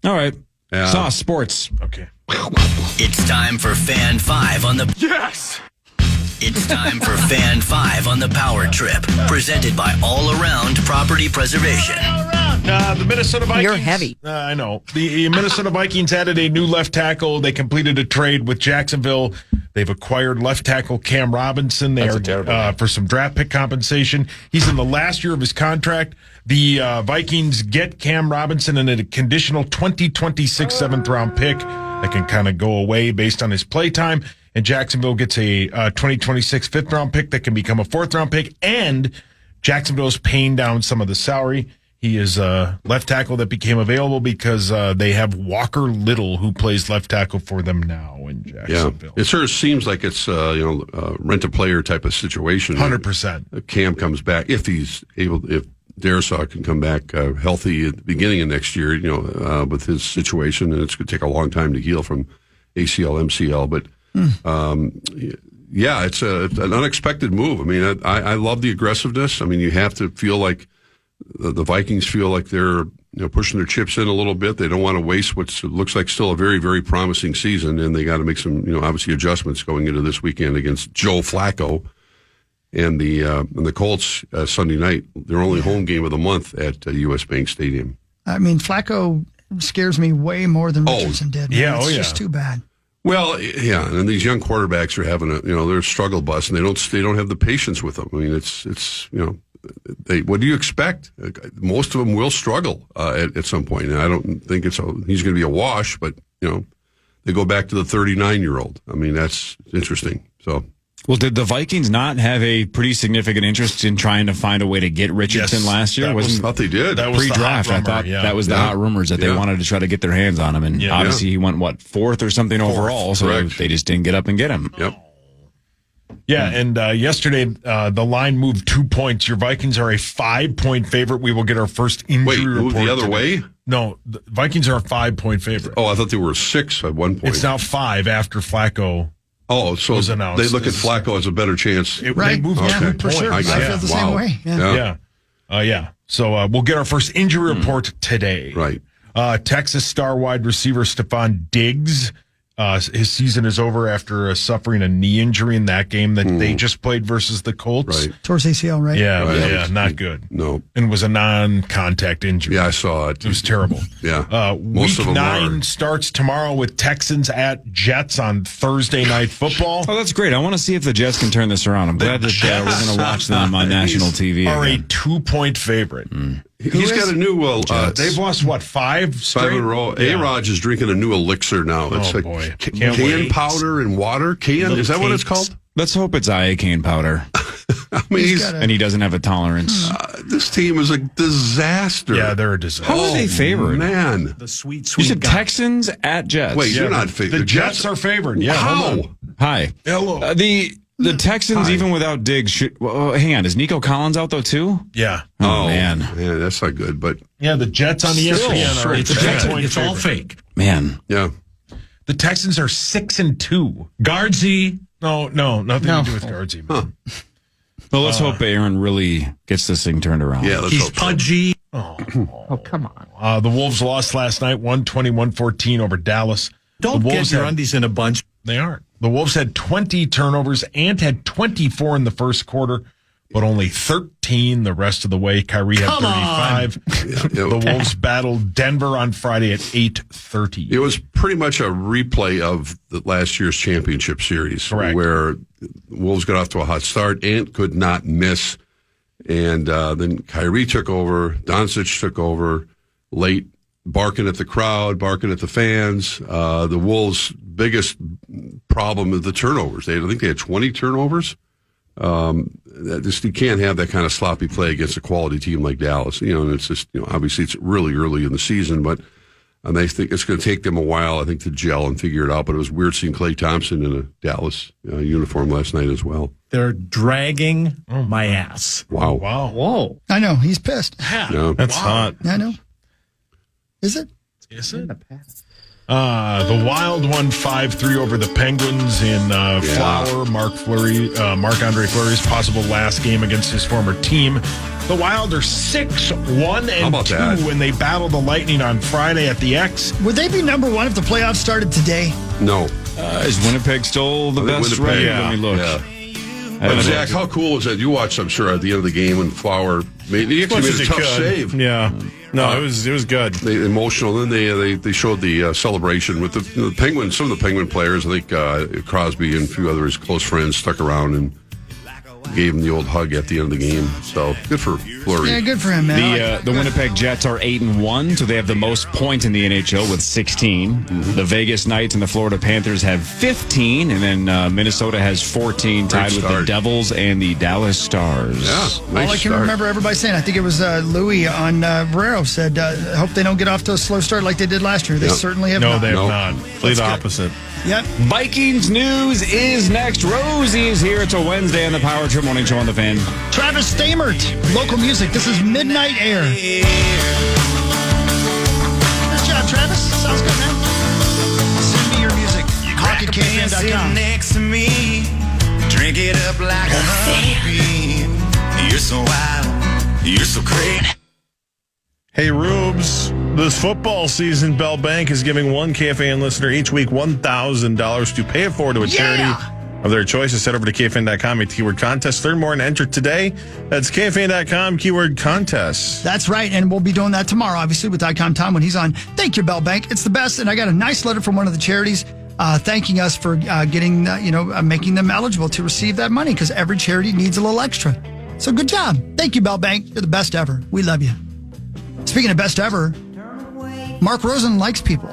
Speaker 4: yeah.
Speaker 5: All right.
Speaker 8: Yeah.
Speaker 5: Sauce Sports.
Speaker 4: Okay.
Speaker 7: It's time for Fan 5 on the... Yes! It's time for Fan 5 on the Power Trip, presented by All Around Property Preservation.
Speaker 4: The Minnesota Vikings.
Speaker 6: You're heavy.
Speaker 4: I know. The Minnesota Vikings added a new left tackle. They completed a trade with Jacksonville They've acquired left tackle Cam Robinson. They are for some draft pick compensation. He's in the last year of his contract. The Vikings get Cam Robinson in a conditional 2026 7th-round pick that can kind of go away based on his play time. And Jacksonville gets a 2026 5th-round pick that can become a 4th-round pick. And Jacksonville's paying down some of the salary. He is a left tackle that became available because they have Walker Little, who plays left tackle for them now in Jacksonville.
Speaker 8: Yeah. It sort of seems like it's rent-a-player type of situation.
Speaker 4: 100%.
Speaker 8: Cam comes back, if he's able, if Darisaw can come back healthy at the beginning of next year, with his situation, and it's going to take a long time to heal from ACL, MCL. But, yeah, it's an unexpected move. I mean, I love the aggressiveness. I mean, you have to feel like the Vikings feel like they're pushing their chips in a little bit. They don't want to waste what looks like still a very, very promising season, and they got to make some, obviously adjustments going into this weekend against Joe Flacco and the Colts Sunday night. Their only home game of the month at US Bank Stadium.
Speaker 3: I mean, Flacco scares me way more than Richardson did. Man.
Speaker 4: Yeah,
Speaker 3: it's just too bad.
Speaker 8: Well, yeah, and these young quarterbacks are having they're a struggle bus, and they don't have the patience with them. I mean, it's what do you expect? Most of them will struggle at some point, and I don't think he's going to be a wash. But they go back to the 39-year-old. I mean, that's interesting. So.
Speaker 5: Well, did the Vikings not have a pretty significant interest in trying to find a way to get Richardson last year?
Speaker 8: I thought they did.
Speaker 4: That was
Speaker 5: pre-draft. I thought that was the hot rumors that they wanted to try to get their hands on him, and obviously he went 4th or something overall, so they just didn't get up and get him.
Speaker 8: Yep.
Speaker 4: Yeah, and yesterday the line moved 2 points. Your Vikings are a 5-point favorite. We will get our first injury report.
Speaker 8: Wait, the other way?
Speaker 4: No, the Vikings are a 5-point favorite.
Speaker 8: Oh, I thought they were 6 at one point.
Speaker 4: It's now 5 after Flacco.
Speaker 8: Oh, so
Speaker 4: was announced.
Speaker 8: They look at Flacco as a better chance.
Speaker 4: They moved 2 points.
Speaker 3: For sure. I feel the same way.
Speaker 4: Yeah. So we'll get our first injury report today.
Speaker 8: Right.
Speaker 4: Texas star wide receiver Stephon Diggs. His season is over after suffering a knee injury in that game that they just played versus the Colts.
Speaker 8: Right.
Speaker 3: Towards ACL, right?
Speaker 4: Yeah, not good.
Speaker 8: No.
Speaker 4: And was a non-contact injury.
Speaker 8: Yeah, I saw it.
Speaker 4: It was terrible.
Speaker 8: Yeah.
Speaker 4: Week 9 starts tomorrow with Texans at Jets on Thursday Night Football.
Speaker 5: Oh, that's great. I want to see if the Jets can turn this around. I'm glad that we're going to watch them on national TV.
Speaker 4: Are a 2-point favorite.
Speaker 8: He's got a new.
Speaker 4: They've lost 5 straight?
Speaker 8: 5 in a row. A-Rod is drinking a new elixir now. It's cane powder and water. Is that what it's called?
Speaker 5: Let's hope it's iocane powder.
Speaker 8: I mean,
Speaker 5: and he doesn't have a tolerance.
Speaker 8: This team is a disaster.
Speaker 4: Yeah, they're a disaster.
Speaker 5: How are they favored?
Speaker 8: Man,
Speaker 9: The sweet
Speaker 5: You said
Speaker 9: guy.
Speaker 5: Texans at Jets.
Speaker 8: wait, you're not favored.
Speaker 4: The Jets are favored. Yeah,
Speaker 8: How?
Speaker 4: hold on.
Speaker 5: Hi.
Speaker 4: Hello.
Speaker 5: The Texans, even without Diggs, hang on. Is Nico Collins out though too?
Speaker 4: Yeah.
Speaker 5: Oh man,
Speaker 8: that's not good. But
Speaker 4: Yeah, the Jets on the ESPN are a 2-point
Speaker 9: It's all
Speaker 4: favorite.
Speaker 9: fake.
Speaker 5: man.
Speaker 8: yeah,
Speaker 4: The Texans are 6-2.
Speaker 9: Guardsy.
Speaker 4: No, nothing to do with Guardsy. Man.
Speaker 5: Well, let's hope Aaron really gets this thing turned around.
Speaker 8: yeah. Let's
Speaker 9: He's
Speaker 8: hope so.
Speaker 9: pudgy.
Speaker 6: Oh, come on.
Speaker 4: The Wolves lost last night, 121-14 over Dallas.
Speaker 9: Don't
Speaker 4: the
Speaker 9: get
Speaker 4: Wolves
Speaker 9: your
Speaker 4: had-
Speaker 9: undies in a bunch.
Speaker 4: They aren't. The Wolves had 20 turnovers and had 24 in the first quarter, but only 13 the rest of the way. Kyrie had 35. The Wolves battled Denver on Friday at 8:30.
Speaker 8: It was pretty much a replay of the last year's championship series,
Speaker 4: Correct.
Speaker 8: where the Wolves got off to a hot start. Ant could not miss, and then Kyrie took over. Doncic took over late, barking at the crowd, barking at the fans. The Wolves' biggest problem is the turnovers. I think they had 20 turnovers. You can't have that kind of sloppy play against a quality team like Dallas. And it's just, obviously it's really early in the season, but they think it's going to take them a while, I think, to gel and figure it out. But it was weird seeing Klay Thompson in a Dallas uniform last night as well.
Speaker 9: They're dragging my ass.
Speaker 8: Wow.
Speaker 6: Whoa.
Speaker 3: I know. He's pissed.
Speaker 8: Yeah.
Speaker 4: That's hot.
Speaker 3: I know. Is it?
Speaker 4: Is it? The Wild won 5-3 over the Penguins in Flower. Marc-Andre Fleury's possible last game against his former team. The Wild are 6-1-2 when they battle the Lightning on Friday at the X.
Speaker 3: Would they be number 1 if the playoffs started today?
Speaker 8: No.
Speaker 5: Is Winnipeg still the best?
Speaker 8: Winnipeg,
Speaker 5: Let me look.
Speaker 8: Yeah. But Zach, how cool was that? You watched, I'm sure, at the end of the game when Flower he actually made a tough save.
Speaker 2: Yeah. No, it was good.
Speaker 8: Emotional. And then they showed the celebration with the Penguins. Some of the Penguin players, I think Crosby and a few others, close friends, stuck around and gave him the old hug at the end of the game. So good for Fleury.
Speaker 3: Yeah, good for him, man.
Speaker 5: The Winnipeg Jets are 8-1, so they have the most points in the NHL with 16. The Vegas Knights and the Florida Panthers have 15, and then Minnesota has 14, tied with the Devils and the Dallas Stars.
Speaker 8: Yeah, nice
Speaker 3: all I can remember everybody saying, I think it was Louis on Barrero said, hope they don't get off to a slow start like they did last year. They certainly have not.
Speaker 2: No, they have not. Play the opposite.
Speaker 3: Yep.
Speaker 5: Vikings news is next. Rosie is here. It's a Wednesday on the Power Trip Morning Show on the Fan.
Speaker 3: Travis Stamert, local music. This is Midnight Air. Nice job, Travis. Sounds good, man. Send me your music. HockeyKFAN.com.
Speaker 12: Next to me, drink it up like a honeybee. You're so wild. You're so crazy.
Speaker 2: Hey, Rubes, this football season, Bell Bank is giving one KFAN listener each week $1,000 to pay it forward to a charity of their choice. Just head over to KFAN.com, make the keyword contest, learn more, and enter today. That's KFAN.com, keyword contest.
Speaker 3: That's right, and we'll be doing that tomorrow, obviously, with Icon Tom when he's on. Thank you, Bell Bank. It's the best, and I got a nice letter from one of the charities thanking us for getting, making them eligible to receive that money, because every charity needs a little extra. So good job. Thank you, Bell Bank. You're the best ever. We love you. Speaking of best ever, Mark Rosen likes people.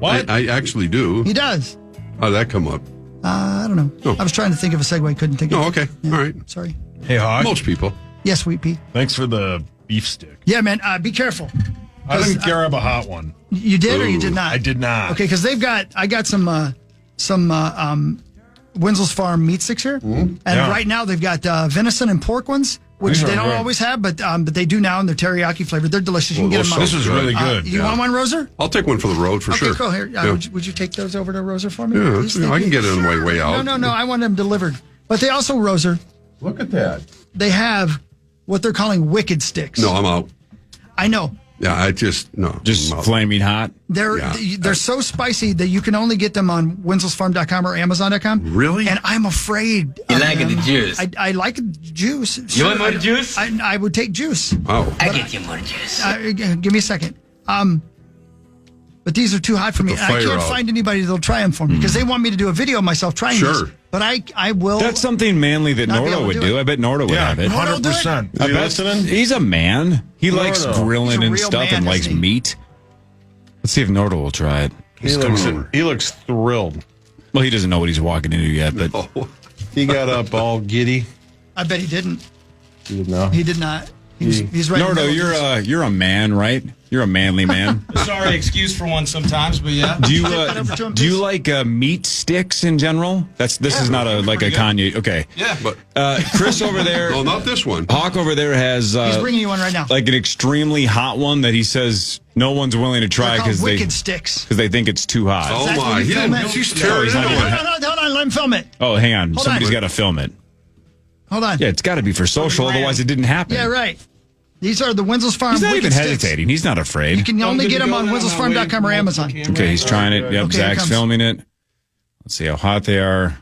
Speaker 8: What? I actually do.
Speaker 3: He does.
Speaker 8: How'd that come up?
Speaker 3: I don't know.
Speaker 8: Oh.
Speaker 3: I was trying to think of a segue. Couldn't think of it.
Speaker 8: Oh, okay.
Speaker 3: Yeah.
Speaker 8: All right.
Speaker 3: Sorry.
Speaker 4: Hey, Hawk.
Speaker 8: Most people.
Speaker 3: Yes, Sweet Pea.
Speaker 4: Thanks for the beef stick.
Speaker 3: Yeah, man. Be careful.
Speaker 4: I didn't grab a hot one.
Speaker 3: You did or you did not?
Speaker 4: I did not.
Speaker 3: Okay, because I got some Winslow's Farm meat sticks here. And right now they've got venison and pork ones, which they don't always have, but they do now, and they're teriyaki flavored. They're delicious. You can get them.
Speaker 4: This is really good.
Speaker 3: You want one, Roser?
Speaker 8: I'll take one for the road for sure.
Speaker 3: Okay, cool. Here, would you take those over to Roser for me?
Speaker 8: Yeah, I can get it on my way out.
Speaker 3: No. I want them delivered. But they also, Roser,
Speaker 8: look at that.
Speaker 3: They have what they're calling wicked sticks.
Speaker 8: No, I'm out.
Speaker 3: I know.
Speaker 8: Yeah,
Speaker 5: just flaming hot.
Speaker 3: They're so spicy that you can only get them on winslowsfarm.com or Amazon.com.
Speaker 8: Really?
Speaker 3: And I'm afraid.
Speaker 10: You like the juice?
Speaker 3: I like juice.
Speaker 10: You want more juice?
Speaker 3: I would take juice.
Speaker 8: Oh.
Speaker 10: I get you more juice.
Speaker 3: Give me a second. But these are too hot for me. I can't find anybody that'll try them for me because they want me to do a video of myself trying this. But I will.
Speaker 5: That's something manly that Nordo would do. I bet Nordo would have it.
Speaker 4: 100%.
Speaker 5: I bet he's a man. He likes grilling and stuff and likes meat. Let's see if Nordo will try it.
Speaker 2: He looks thrilled.
Speaker 5: Well, he doesn't know what he's walking into yet, but
Speaker 2: he got up all giddy.
Speaker 3: I bet he didn't.
Speaker 2: He did not.
Speaker 3: He did not. He's right.
Speaker 5: Nordo, you're a man, right? You're a manly man.
Speaker 13: Sorry, excuse for one sometimes, but yeah.
Speaker 5: Do you like meat sticks in general? This is not a Kanye. Okay.
Speaker 13: Yeah.
Speaker 8: But
Speaker 5: Chris over there.
Speaker 8: No, not this one.
Speaker 5: Hawk over there has.
Speaker 3: He's bringing you one right now.
Speaker 5: Like an extremely hot one that he says no one's willing to try because they think it's too hot.
Speaker 8: Oh my! He's tearing it.
Speaker 3: Hold on, let him film it.
Speaker 5: Oh, hang on. Somebody's got to film it.
Speaker 3: Hold on.
Speaker 5: Yeah, it's got to be for social, otherwise it didn't happen.
Speaker 3: Yeah, right. These are the Winslow's Farm.
Speaker 5: He's not even
Speaker 3: sticks.
Speaker 5: hesitating. He's not afraid.
Speaker 3: You can only get them on winslowsfarm.com or Amazon.
Speaker 5: Okay, he's trying it. Yep,
Speaker 3: Okay,
Speaker 5: Zach's filming it. Let's see how hot they are.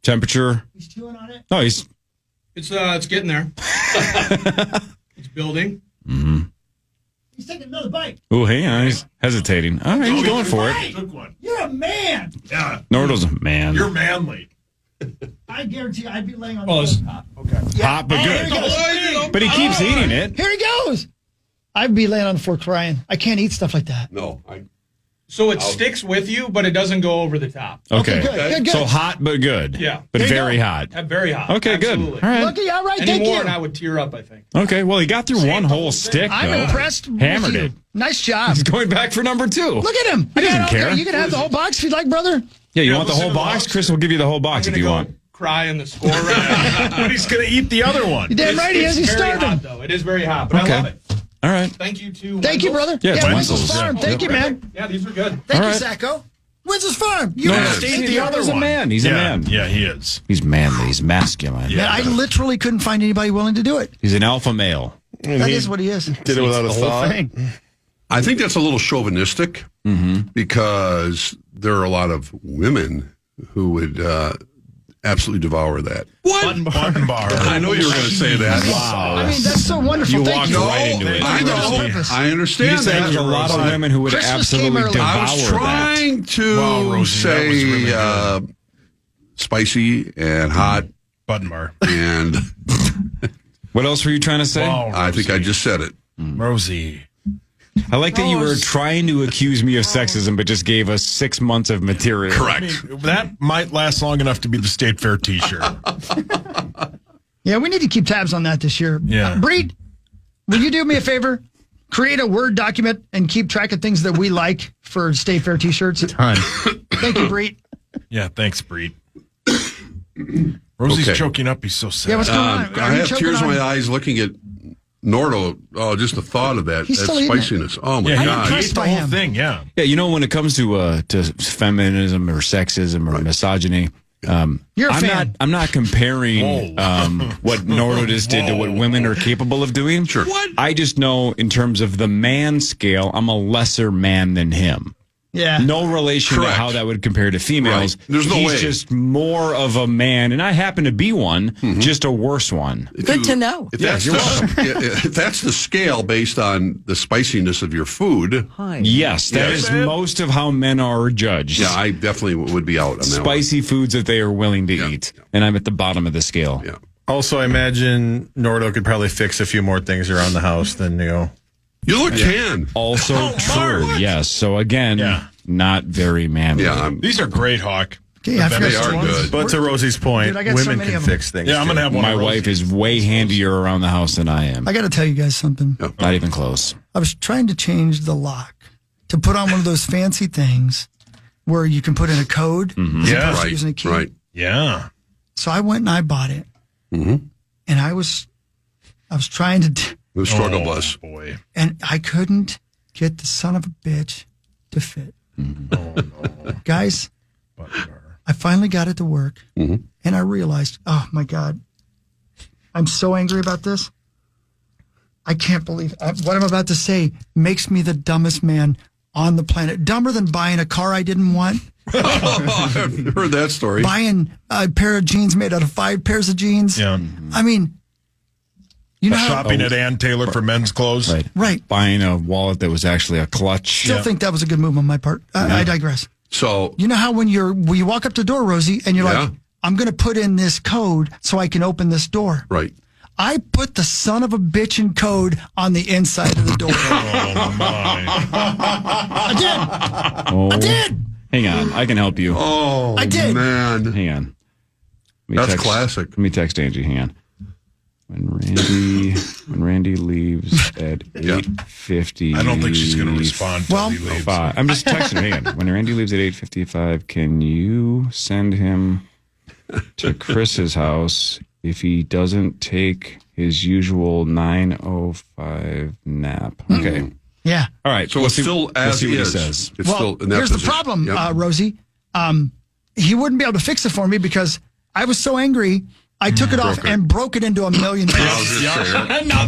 Speaker 5: Temperature.
Speaker 3: He's chewing on it.
Speaker 5: No,
Speaker 13: it's getting there. It's building.
Speaker 5: Mm-hmm.
Speaker 3: He's taking another bite.
Speaker 5: Oh, hang on. He's hesitating. All right, he's going for it.
Speaker 4: Took one.
Speaker 3: You're a man.
Speaker 4: Yeah.
Speaker 5: Nordo's a man.
Speaker 4: You're manly.
Speaker 3: I guarantee you I'd be laying on the
Speaker 13: hot. Okay.
Speaker 5: Yeah. Hot, but good. But he keeps eating it.
Speaker 3: Here he goes. I'd be laying on the floor crying. I can't eat stuff like that.
Speaker 8: No.
Speaker 13: So it sticks with you, but it doesn't go over the top.
Speaker 5: Okay.
Speaker 3: Good.
Speaker 5: So hot, but good.
Speaker 13: Yeah.
Speaker 5: But very hot.
Speaker 13: Very hot.
Speaker 5: Okay,
Speaker 13: absolutely.
Speaker 5: Good. All right.
Speaker 3: Lucky, all right,
Speaker 13: Any
Speaker 3: thank
Speaker 13: more
Speaker 3: you.
Speaker 13: and I would tear up, I think.
Speaker 5: Okay, well, he got through one whole stick,
Speaker 3: I'm
Speaker 5: though.
Speaker 3: impressed.
Speaker 5: Hammered
Speaker 3: with you.
Speaker 5: it.
Speaker 3: Nice job.
Speaker 5: He's going back for number 2.
Speaker 3: Look at him.
Speaker 5: He doesn't care.
Speaker 3: You can have the whole box if you'd like, brother.
Speaker 5: Yeah, you want the whole box? Chris will give you the whole box if you want.
Speaker 13: Cry in the score right
Speaker 4: But he's going to eat the other one.
Speaker 3: You're damn right he is. He's
Speaker 13: very
Speaker 3: starving.
Speaker 13: hot, though. It is very hot, but I love it.
Speaker 5: All right.
Speaker 13: Thank you to
Speaker 3: Thank you, brother.
Speaker 5: Yeah, it's
Speaker 3: Winslow's
Speaker 5: Winslow's.
Speaker 3: Farm. Thank you, man.
Speaker 13: Yeah, these were good.
Speaker 3: Thank you,
Speaker 5: right.
Speaker 3: Zacko. Winslow's Farm. You
Speaker 5: No,
Speaker 3: understand
Speaker 5: the other's a man. He's a man.
Speaker 4: Yeah, he is.
Speaker 5: He's manly. He's masculine.
Speaker 3: Man, I literally couldn't find anybody willing to do it.
Speaker 5: He's an alpha male.
Speaker 3: That is what he is.
Speaker 2: Did it without a thought.
Speaker 8: I think that's a little chauvinistic because there are a lot of women who would absolutely devour that.
Speaker 4: Button bar.
Speaker 8: I know you were going to say that.
Speaker 2: Wow.
Speaker 3: I mean, that's so wonderful.
Speaker 2: You
Speaker 3: Thank
Speaker 2: walked
Speaker 3: you.
Speaker 2: right into it.
Speaker 8: I know. I understand
Speaker 5: You said
Speaker 8: that.
Speaker 5: there's a lot of women who would
Speaker 3: Christmas came
Speaker 5: absolutely
Speaker 3: early.
Speaker 5: devour
Speaker 8: I was trying to
Speaker 4: Well, Rosie, that was really
Speaker 8: say spicy and hot
Speaker 4: Button bar.
Speaker 8: and
Speaker 5: What else were you trying to say?
Speaker 4: Wow,
Speaker 8: I think I just said it.
Speaker 4: Rosie.
Speaker 5: I like that you were trying to accuse me of sexism, but just gave us 6 months of material.
Speaker 8: Correct.
Speaker 4: I mean, that might last long enough to be the State Fair T-shirt.
Speaker 3: Yeah, we need to keep tabs on that this year.
Speaker 4: Yeah.
Speaker 3: Breed, will you do me a favor? Create a Word document and keep track of things that we like for State Fair T-shirts. Thank you, Breed.
Speaker 4: Yeah, thanks, Breed. Rosie's
Speaker 8: Okay.
Speaker 4: choking up. He's so sad.
Speaker 3: Yeah, what's going on?
Speaker 8: I
Speaker 3: Are you
Speaker 8: have
Speaker 3: choking
Speaker 8: tears in
Speaker 3: on-
Speaker 8: my eyes looking at Nordo. Oh, just the thought of that.
Speaker 3: He's
Speaker 8: That
Speaker 3: still eating it.
Speaker 8: spiciness. Oh, my
Speaker 4: Yeah,
Speaker 8: God.
Speaker 4: he
Speaker 3: impressed
Speaker 4: ate the
Speaker 3: by
Speaker 4: whole
Speaker 3: him.
Speaker 4: thing, yeah.
Speaker 5: Yeah, you know, when it comes to feminism or sexism or misogyny,
Speaker 3: You're a fan.
Speaker 5: I'm not comparing
Speaker 4: Whoa.
Speaker 5: what Nordo just did to what women are capable of doing.
Speaker 8: Sure.
Speaker 5: What? I just know in terms of the man scale, I'm a lesser man than him.
Speaker 3: Yeah.
Speaker 5: No relation
Speaker 8: Correct.
Speaker 5: to how that would compare to females.
Speaker 8: Right. There's no
Speaker 5: He's
Speaker 8: way.
Speaker 5: just more of a man, and I happen to be one, just a worse one.
Speaker 14: Good to know.
Speaker 8: If that's, if that's the scale based on the spiciness of your food,
Speaker 5: Yes, that
Speaker 8: Yes.
Speaker 5: is most of how men are judged.
Speaker 8: yeah, I definitely would be out on that
Speaker 5: Spicy foods that they are willing to eat, and I'm at the bottom of the scale.
Speaker 8: one. Yeah.
Speaker 2: Also, I imagine Nordo could probably fix a few more things around the house than
Speaker 8: You look tan.
Speaker 5: Also true, yes. So again, not very manly.
Speaker 8: Yeah,
Speaker 4: These are great, Hawk.
Speaker 3: Okay, I forgot
Speaker 8: they are
Speaker 3: some ones.
Speaker 8: good.
Speaker 2: But to Rosie's point,
Speaker 3: Dude, I got so
Speaker 2: women
Speaker 3: many
Speaker 2: can
Speaker 3: of them.
Speaker 2: fix things.
Speaker 4: Yeah, I'm going to have one
Speaker 5: My
Speaker 4: of
Speaker 5: wife
Speaker 4: Rosie's.
Speaker 5: is way handier around the house than I am.
Speaker 3: I got to tell you guys something.
Speaker 5: Not even close.
Speaker 3: I was trying to change the lock to put on one of those fancy things where you can put in a code as
Speaker 4: Yeah,
Speaker 3: opposed to
Speaker 8: Right.
Speaker 3: using a key.
Speaker 8: Right.
Speaker 4: Yeah.
Speaker 3: So I went and I bought it, and I was trying to,
Speaker 8: The struggle bus.
Speaker 4: Boy.
Speaker 3: and I couldn't get the son of a bitch to fit. Guys, I finally got it to work, and I realized, oh my God, I'm so angry about this. I can't believe what I'm about to say makes me the dumbest man on the planet. Dumber than buying a car I didn't want.
Speaker 8: I've heard that story.
Speaker 3: Buying a pair of jeans made out of 5 pairs of jeans.
Speaker 4: Yeah.
Speaker 3: I mean, you know, how,
Speaker 4: Shopping at Ann Taylor for men's clothes.
Speaker 3: right.
Speaker 5: Buying a wallet that was actually a clutch.
Speaker 3: Still think that was a good move on my part. I digress.
Speaker 8: So,
Speaker 3: You know how when you walk up the door, Rosie, and you're
Speaker 8: Yeah.
Speaker 3: like, I'm going to put in this code so I can open this door.
Speaker 8: right.
Speaker 3: I put the son of a bitchin' code on the inside of the door.
Speaker 4: Oh, my.
Speaker 3: I did.
Speaker 5: Hang on, I can help you.
Speaker 8: Oh,
Speaker 3: I did.
Speaker 8: man.
Speaker 5: Hang on. Let me
Speaker 8: That's
Speaker 5: text-
Speaker 8: classic.
Speaker 5: Let me text Angie. Hang on. When Randy leaves at 8:50.
Speaker 4: I don't think she's going to respond till
Speaker 3: Well,
Speaker 4: he leaves.
Speaker 5: I'm just texting her. Hang on. When Randy leaves at 8:55, can you send him to Chris's house if he doesn't take his usual 9:05 nap? Okay.
Speaker 3: Yeah.
Speaker 5: All right.
Speaker 8: So
Speaker 5: we'll
Speaker 8: it's
Speaker 5: see-
Speaker 8: still
Speaker 5: we'll
Speaker 8: as
Speaker 5: see what
Speaker 8: is.
Speaker 5: he says.
Speaker 8: It's
Speaker 3: Well,
Speaker 8: still in that
Speaker 3: here's the
Speaker 8: position.
Speaker 3: problem,
Speaker 8: Yep.
Speaker 3: Rosie. He wouldn't be able to fix it for me because I was so angry. I took it off and broke it into a million
Speaker 8: I was
Speaker 3: pieces.
Speaker 8: just saying.
Speaker 5: Now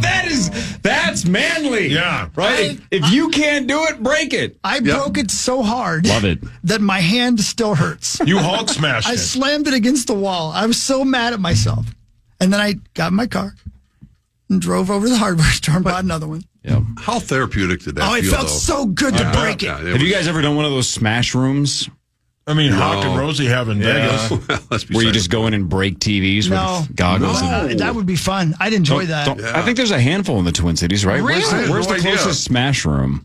Speaker 5: that's manly.
Speaker 4: Yeah.
Speaker 5: Right? If you can't do it, break it.
Speaker 3: I broke it so hard
Speaker 5: Love it.
Speaker 3: that my hand still hurts.
Speaker 4: You Hulk smashed
Speaker 3: I
Speaker 4: it.
Speaker 3: slammed it against the wall. I was so mad at myself. And then I got in my car and drove over to the hardware store and bought another one.
Speaker 5: Yep.
Speaker 8: How therapeutic did that
Speaker 3: Oh, it
Speaker 8: feel,
Speaker 3: felt
Speaker 8: though?
Speaker 3: so good to break it.
Speaker 8: Yeah,
Speaker 5: Have you guys ever done one of those smash rooms
Speaker 4: I mean, Hawk and Rosie have in Vegas.
Speaker 8: Let's be
Speaker 5: where you
Speaker 8: serious.
Speaker 5: just go in and break TVs
Speaker 3: No.
Speaker 5: with goggles? and
Speaker 3: That would be fun. I'd enjoy that.
Speaker 5: I think there's a handful in the Twin Cities, right?
Speaker 3: Really?
Speaker 5: Where's
Speaker 8: No
Speaker 5: the
Speaker 8: idea.
Speaker 5: closest smash room?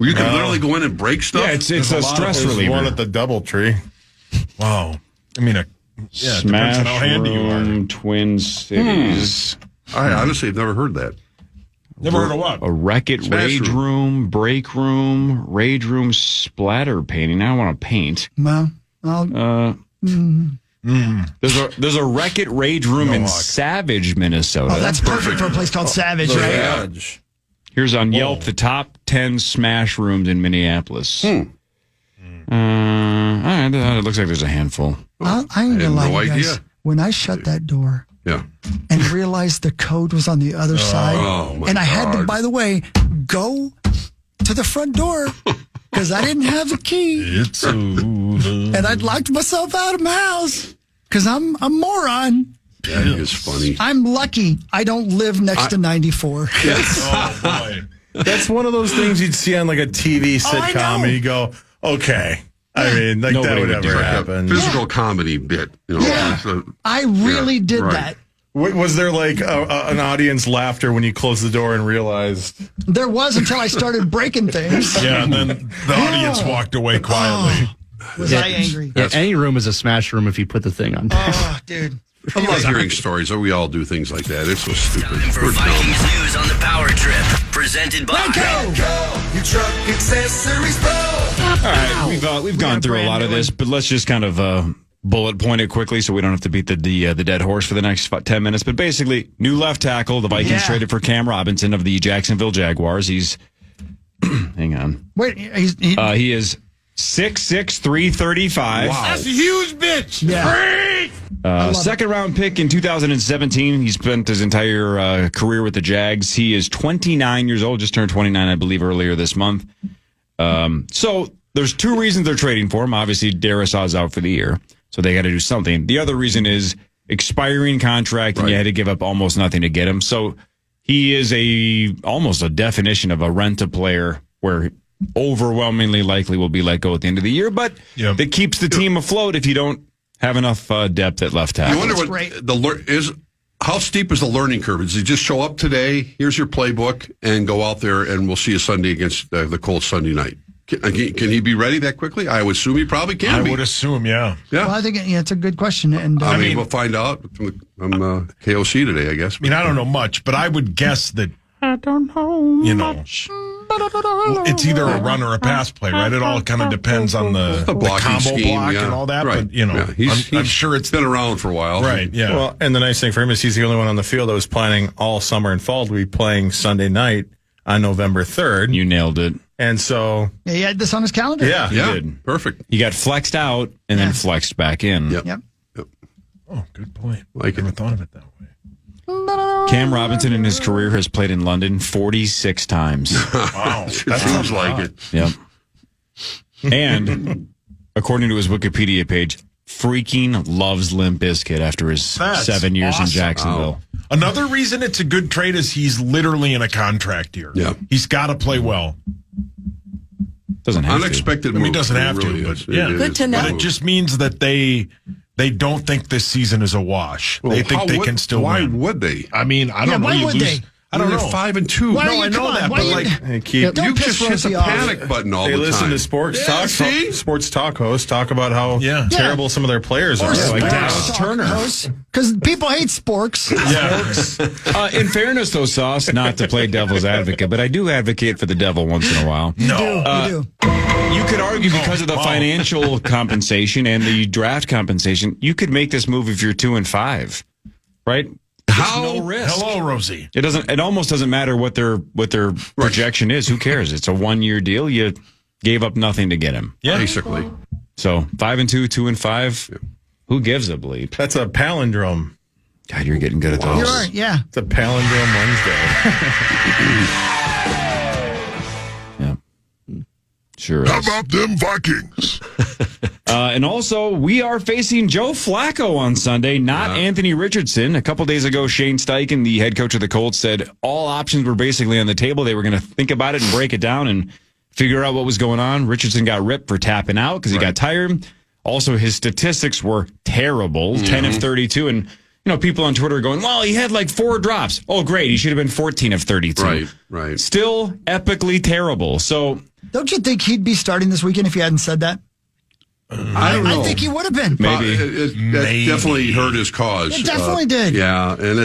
Speaker 8: Well, you can literally go in and break stuff?
Speaker 5: Yeah, it's a stress
Speaker 2: There's
Speaker 5: reliever.
Speaker 2: one at the Doubletree.
Speaker 4: Wow. I mean, it depends on
Speaker 5: Smash
Speaker 4: how handy you are.
Speaker 5: room, Twin Cities.
Speaker 8: I honestly have never heard that.
Speaker 4: Never heard of what?
Speaker 5: A Wreck-It
Speaker 8: Smash
Speaker 5: Rage room, break room, rage room, splatter painting. I want to paint.
Speaker 3: Well, I'll,
Speaker 5: There's a Wreck-It Rage room in Savage, Minnesota.
Speaker 3: oh, that's perfect for a place called Savage, right?
Speaker 5: Here's on Yelp the top 10 smash rooms in Minneapolis. All right, it looks like there's a handful.
Speaker 3: I ain't gonna
Speaker 8: had
Speaker 3: lie
Speaker 8: no
Speaker 3: to you guys.
Speaker 8: idea.
Speaker 3: When I shut that door
Speaker 8: Yeah.
Speaker 3: and realized the code was on the other side,
Speaker 8: my
Speaker 3: and I had to,
Speaker 8: God.
Speaker 3: by the way, go to the front door because I didn't have the key.
Speaker 4: It's over.
Speaker 3: And I'd locked myself out of my house because I'm a moron.
Speaker 8: That is funny.
Speaker 3: I'm lucky I don't live next to 94.
Speaker 4: Oh, boy.
Speaker 2: That's one of those things you'd see on like a TV sitcom, and you go, okay. I mean, like
Speaker 5: Nobody
Speaker 2: that would
Speaker 5: would do
Speaker 2: ever
Speaker 8: Like a
Speaker 2: happen.
Speaker 8: physical comedy bit. You know,
Speaker 3: Yeah. I really did
Speaker 8: right.
Speaker 3: that.
Speaker 2: Was there like an audience laughter when you closed the door and realized?
Speaker 3: There was until I started breaking things.
Speaker 4: Yeah, and then the audience walked away quietly.
Speaker 3: Was I angry?
Speaker 6: Yeah, any room is a smash room if you put the thing on.
Speaker 3: Oh, dude.
Speaker 8: I love hearing stories. We all do things like that. It's so stupid.
Speaker 7: Time for
Speaker 8: We're
Speaker 7: Vikings
Speaker 8: dumb.
Speaker 7: news on the Power Trip, presented by
Speaker 12: Your truck accessories pro.
Speaker 5: All right, we've gone through a lot of this, but let's just kind of bullet point it quickly so we don't have to beat the dead horse for the next 10 minutes. But basically, new left tackle. The Vikings traded for Cam Robinson of the Jacksonville Jaguars. He's hang on.
Speaker 3: Wait,
Speaker 5: He is 6'6", 335.
Speaker 8: Wow.
Speaker 4: That's a huge bitch.
Speaker 3: Yeah.
Speaker 5: Second round pick in 2017. He spent his entire career with the Jags. He is 29 years old, just turned 29, I believe, earlier this month. So there's two reasons they're trading for him. Obviously, Darrisaw's out for the year, so they got to do something. The other reason is expiring contract, and you had to give up almost nothing to get him. So he is almost a definition of a rent-a-player where overwhelmingly likely will be let go at the end of the year, but that keeps the team afloat if you don't have enough depth at left tackle.
Speaker 8: I wonder what how steep is the learning curve? Does he just show up today? Here's your playbook, and go out there, and we'll see you Sunday against the Colts Sunday night. Can he be ready that quickly? I would assume he probably can.
Speaker 4: I would assume, yeah.
Speaker 3: Well, I think it's a good question. And
Speaker 8: I mean, we'll find out from KOC today, I guess.
Speaker 4: I mean, I don't know much, but I would guess that,
Speaker 6: I don't know.
Speaker 4: It's either a run or a pass play, right? It all kind of depends on the
Speaker 8: blocking
Speaker 4: combo
Speaker 8: scheme,
Speaker 4: block
Speaker 8: yeah.
Speaker 4: and all that.
Speaker 8: Right.
Speaker 4: But, I'm sure it's
Speaker 8: been around for a while.
Speaker 4: Right, yeah.
Speaker 2: Well, and the nice thing for him is he's the only one on the field that was planning all summer and fall to be playing Sunday night on November 3rd.
Speaker 5: You nailed it.
Speaker 2: And so...
Speaker 3: Yeah, he had this on his calendar.
Speaker 2: Yeah,
Speaker 5: he did.
Speaker 8: Perfect.
Speaker 5: He got flexed out and then flexed back in.
Speaker 3: Yep.
Speaker 4: Oh, good point.
Speaker 8: Like
Speaker 4: I never thought of it that way.
Speaker 5: Cam Robinson in his career has played in London 46 times.
Speaker 4: Wow.
Speaker 8: That seems like it.
Speaker 5: Yep. And according to his Wikipedia page, freaking loves Limp Bizkit after his
Speaker 4: That's
Speaker 5: 7 years in
Speaker 4: awesome.
Speaker 5: Jacksonville.
Speaker 8: Wow.
Speaker 4: Another reason it's a good trade is he's literally in a contract year.
Speaker 8: Yeah.
Speaker 4: He's got to play well.
Speaker 5: Doesn't have
Speaker 8: Unexpected
Speaker 4: I mean,
Speaker 8: move.
Speaker 4: he doesn't
Speaker 8: It
Speaker 4: have
Speaker 8: really
Speaker 4: to,
Speaker 8: is.
Speaker 4: but yeah.
Speaker 8: Good to know.
Speaker 4: But it just means that they don't think this season is a wash. They think they can still
Speaker 8: why
Speaker 4: win.
Speaker 8: Why would they?
Speaker 4: I mean, I don't know.
Speaker 3: why
Speaker 4: You
Speaker 3: would
Speaker 4: lose.
Speaker 3: they?
Speaker 4: I don't know.
Speaker 8: They're 5-2.
Speaker 3: Why
Speaker 4: No,
Speaker 3: are you-
Speaker 4: I know
Speaker 3: come on,
Speaker 4: that,
Speaker 3: why
Speaker 4: but
Speaker 3: you-
Speaker 4: like,
Speaker 2: Hey, keep,
Speaker 3: Don't
Speaker 8: You
Speaker 3: piss
Speaker 8: just hit
Speaker 3: Rosie
Speaker 8: the
Speaker 3: off.
Speaker 8: panic button all
Speaker 2: they
Speaker 8: the
Speaker 2: listen
Speaker 8: time.
Speaker 2: to sports
Speaker 8: Yeah, see?
Speaker 2: sports talk hosts talk about how
Speaker 4: Yeah.
Speaker 2: terrible some of their players
Speaker 3: Or
Speaker 2: are. Like
Speaker 3: sports
Speaker 2: Dallas
Speaker 3: talk
Speaker 2: Turner.
Speaker 3: hosts, because people hate sporks.
Speaker 4: yeah.
Speaker 5: In fairness, though, Sauce, not to play devil's advocate, but I do advocate for the devil once in a while.
Speaker 3: You do.
Speaker 5: You could argue because of the financial compensation and the draft compensation, you could make this move if you're 2-5, right?
Speaker 8: How?
Speaker 5: No risk.
Speaker 4: Hello, Rosie.
Speaker 5: It doesn't. It almost doesn't matter what their projection is. Who cares? It's a 1-year deal. You gave up nothing to get him.
Speaker 4: Yeah.
Speaker 8: Basically.
Speaker 5: So 5-2, 2-5. Yeah. Who gives a bleep?
Speaker 2: That's a palindrome.
Speaker 5: God, you're getting good at those.
Speaker 3: You are, yeah.
Speaker 2: It's a palindrome Wednesday.
Speaker 5: Sure is.
Speaker 12: How about them Vikings?
Speaker 5: And also, we are facing Joe Flacco on Sunday, not Anthony Richardson. A couple days ago, Shane Steichen, the head coach of the Colts, said all options were basically on the table. They were going to think about it and break it down and figure out what was going on. Richardson got ripped for tapping out because he got tired. Also, his statistics were terrible, 10 of 32. And, people on Twitter are going, well, he had like 4 drops. Oh, great. He should have been 14 of 32.
Speaker 8: Right.
Speaker 5: Still epically terrible. So,
Speaker 3: Don't you think he'd be starting this weekend if you hadn't said that?
Speaker 8: I don't know.
Speaker 3: I think he would have been.
Speaker 5: maybe.
Speaker 8: That definitely hurt his cause.
Speaker 3: It definitely did.
Speaker 8: Yeah, and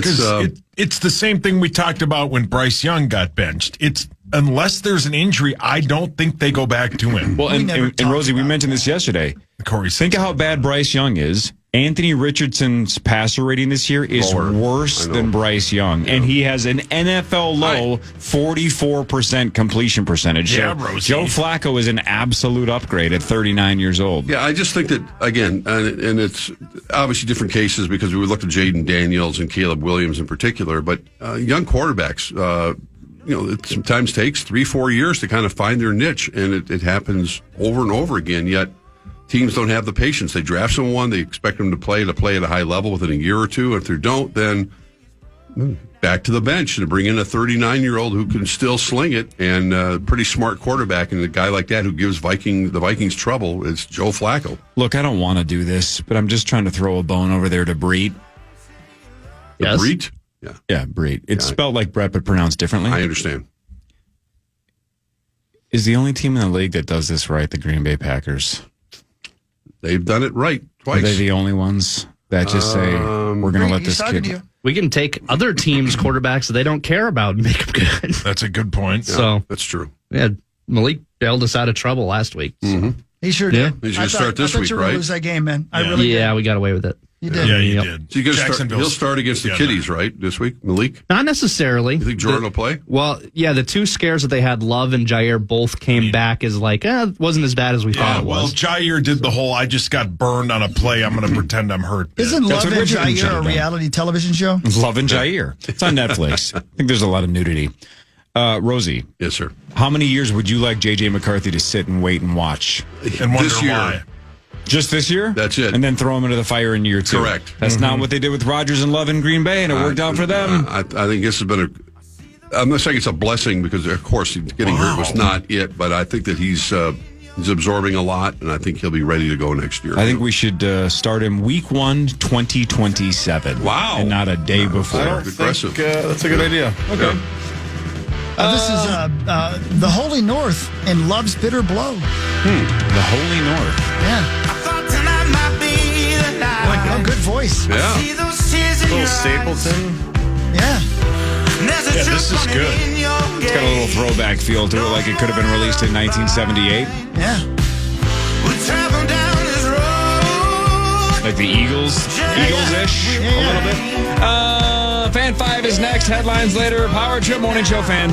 Speaker 4: It's the same thing we talked about when Bryce Young got benched. It's unless there's an injury, I don't think they go back to him.
Speaker 5: Well, and Rosie, we mentioned this yesterday.
Speaker 4: Corey,
Speaker 5: think of how bad Bryce Young is. Anthony Richardson's passer rating this year is worse than Bryce Young, and he has an NFL low 44% completion percentage.
Speaker 4: Yeah,
Speaker 5: so
Speaker 4: Rosie.
Speaker 5: Joe Flacco is an absolute upgrade at 39 years old.
Speaker 8: Yeah, I just think that, again, and it's obviously different cases because we looked at Jaden Daniels and Caleb Williams in particular, but young quarterbacks, it sometimes takes 3-4 years to kind of find their niche, and it happens over and over again. Yet teams don't have the patience. They draft someone, they expect them to play at a high level within a year or two. If they don't, then back to the bench and bring in a 39-year-old who can still sling it, and a pretty smart quarterback. And a guy like that who gives the Vikings trouble is Joe Flacco.
Speaker 5: Look, I don't want to do this, but I'm just trying to throw a bone over there to Breed.
Speaker 8: Yes. Breed?
Speaker 5: Yeah, Breed. It's spelled like Brett, but pronounced differently.
Speaker 8: I understand.
Speaker 5: Is the only team in the league that does this right the Green Bay Packers?
Speaker 8: They've done it right twice.
Speaker 5: Are they the only ones that just say, we're going to let this kid...
Speaker 6: We can take other teams' quarterbacks that they don't care about and make them good.
Speaker 4: That's a good point.
Speaker 8: Yeah,
Speaker 6: so
Speaker 8: that's true.
Speaker 6: Yeah, Malik bailed us out of trouble last week. So.
Speaker 8: Mm-hmm.
Speaker 3: He sure did.
Speaker 8: He's going to start this week,
Speaker 3: you were
Speaker 8: right?
Speaker 3: gonna lose that game, man. I really did.
Speaker 6: Yeah, we got away with it.
Speaker 3: You did.
Speaker 4: Yeah, you did.
Speaker 8: So he'll start against the Kiddies, right, this week, Malik?
Speaker 6: Not necessarily.
Speaker 8: You think Jordan will play?
Speaker 6: Well, yeah, the two scares that they had, Love and Jair, both came back as like, it wasn't as bad as we thought it
Speaker 4: Well,
Speaker 6: was.
Speaker 4: Jair did the whole, I just got burned on a play, I'm going to pretend I'm hurt.
Speaker 3: Isn't Love and Jair a reality television show?
Speaker 5: Love and Jair. It's on Netflix. I think there's a lot of nudity. Rosie.
Speaker 8: Yes, sir.
Speaker 5: How many years would you like J.J. McCarthy to sit and wait and watch?
Speaker 4: And wonder
Speaker 8: This year.
Speaker 4: why.
Speaker 5: Just this year?
Speaker 8: That's it.
Speaker 5: And then throw him into the fire in year 2.
Speaker 8: Correct.
Speaker 5: That's not what they did with Rodgers and Love in Green Bay, and it worked out for them.
Speaker 8: I think this has been I'm not saying it's a blessing because, of course, getting hurt was not it, but I think that he's absorbing a lot, and I think he'll be ready to go next year.
Speaker 5: I think we should start him week 1, 2027.
Speaker 8: Wow.
Speaker 5: And not a day before.
Speaker 8: Aggressive.
Speaker 2: That's a good idea. Okay.
Speaker 3: This is the Holy North and Love's Bitter Blow.
Speaker 5: The Holy North.
Speaker 3: Yeah. Oh, good voice.
Speaker 8: Yeah.
Speaker 2: Little Stapleton.
Speaker 3: Yeah.
Speaker 4: Yeah, this is good.
Speaker 5: It's got a little throwback feel to it, like it could have been released in 1978.
Speaker 3: Yeah.
Speaker 5: Like the Eagles-ish, a little bit. Fan 5 is next. Headlines later. Power Trip Morning Show fan.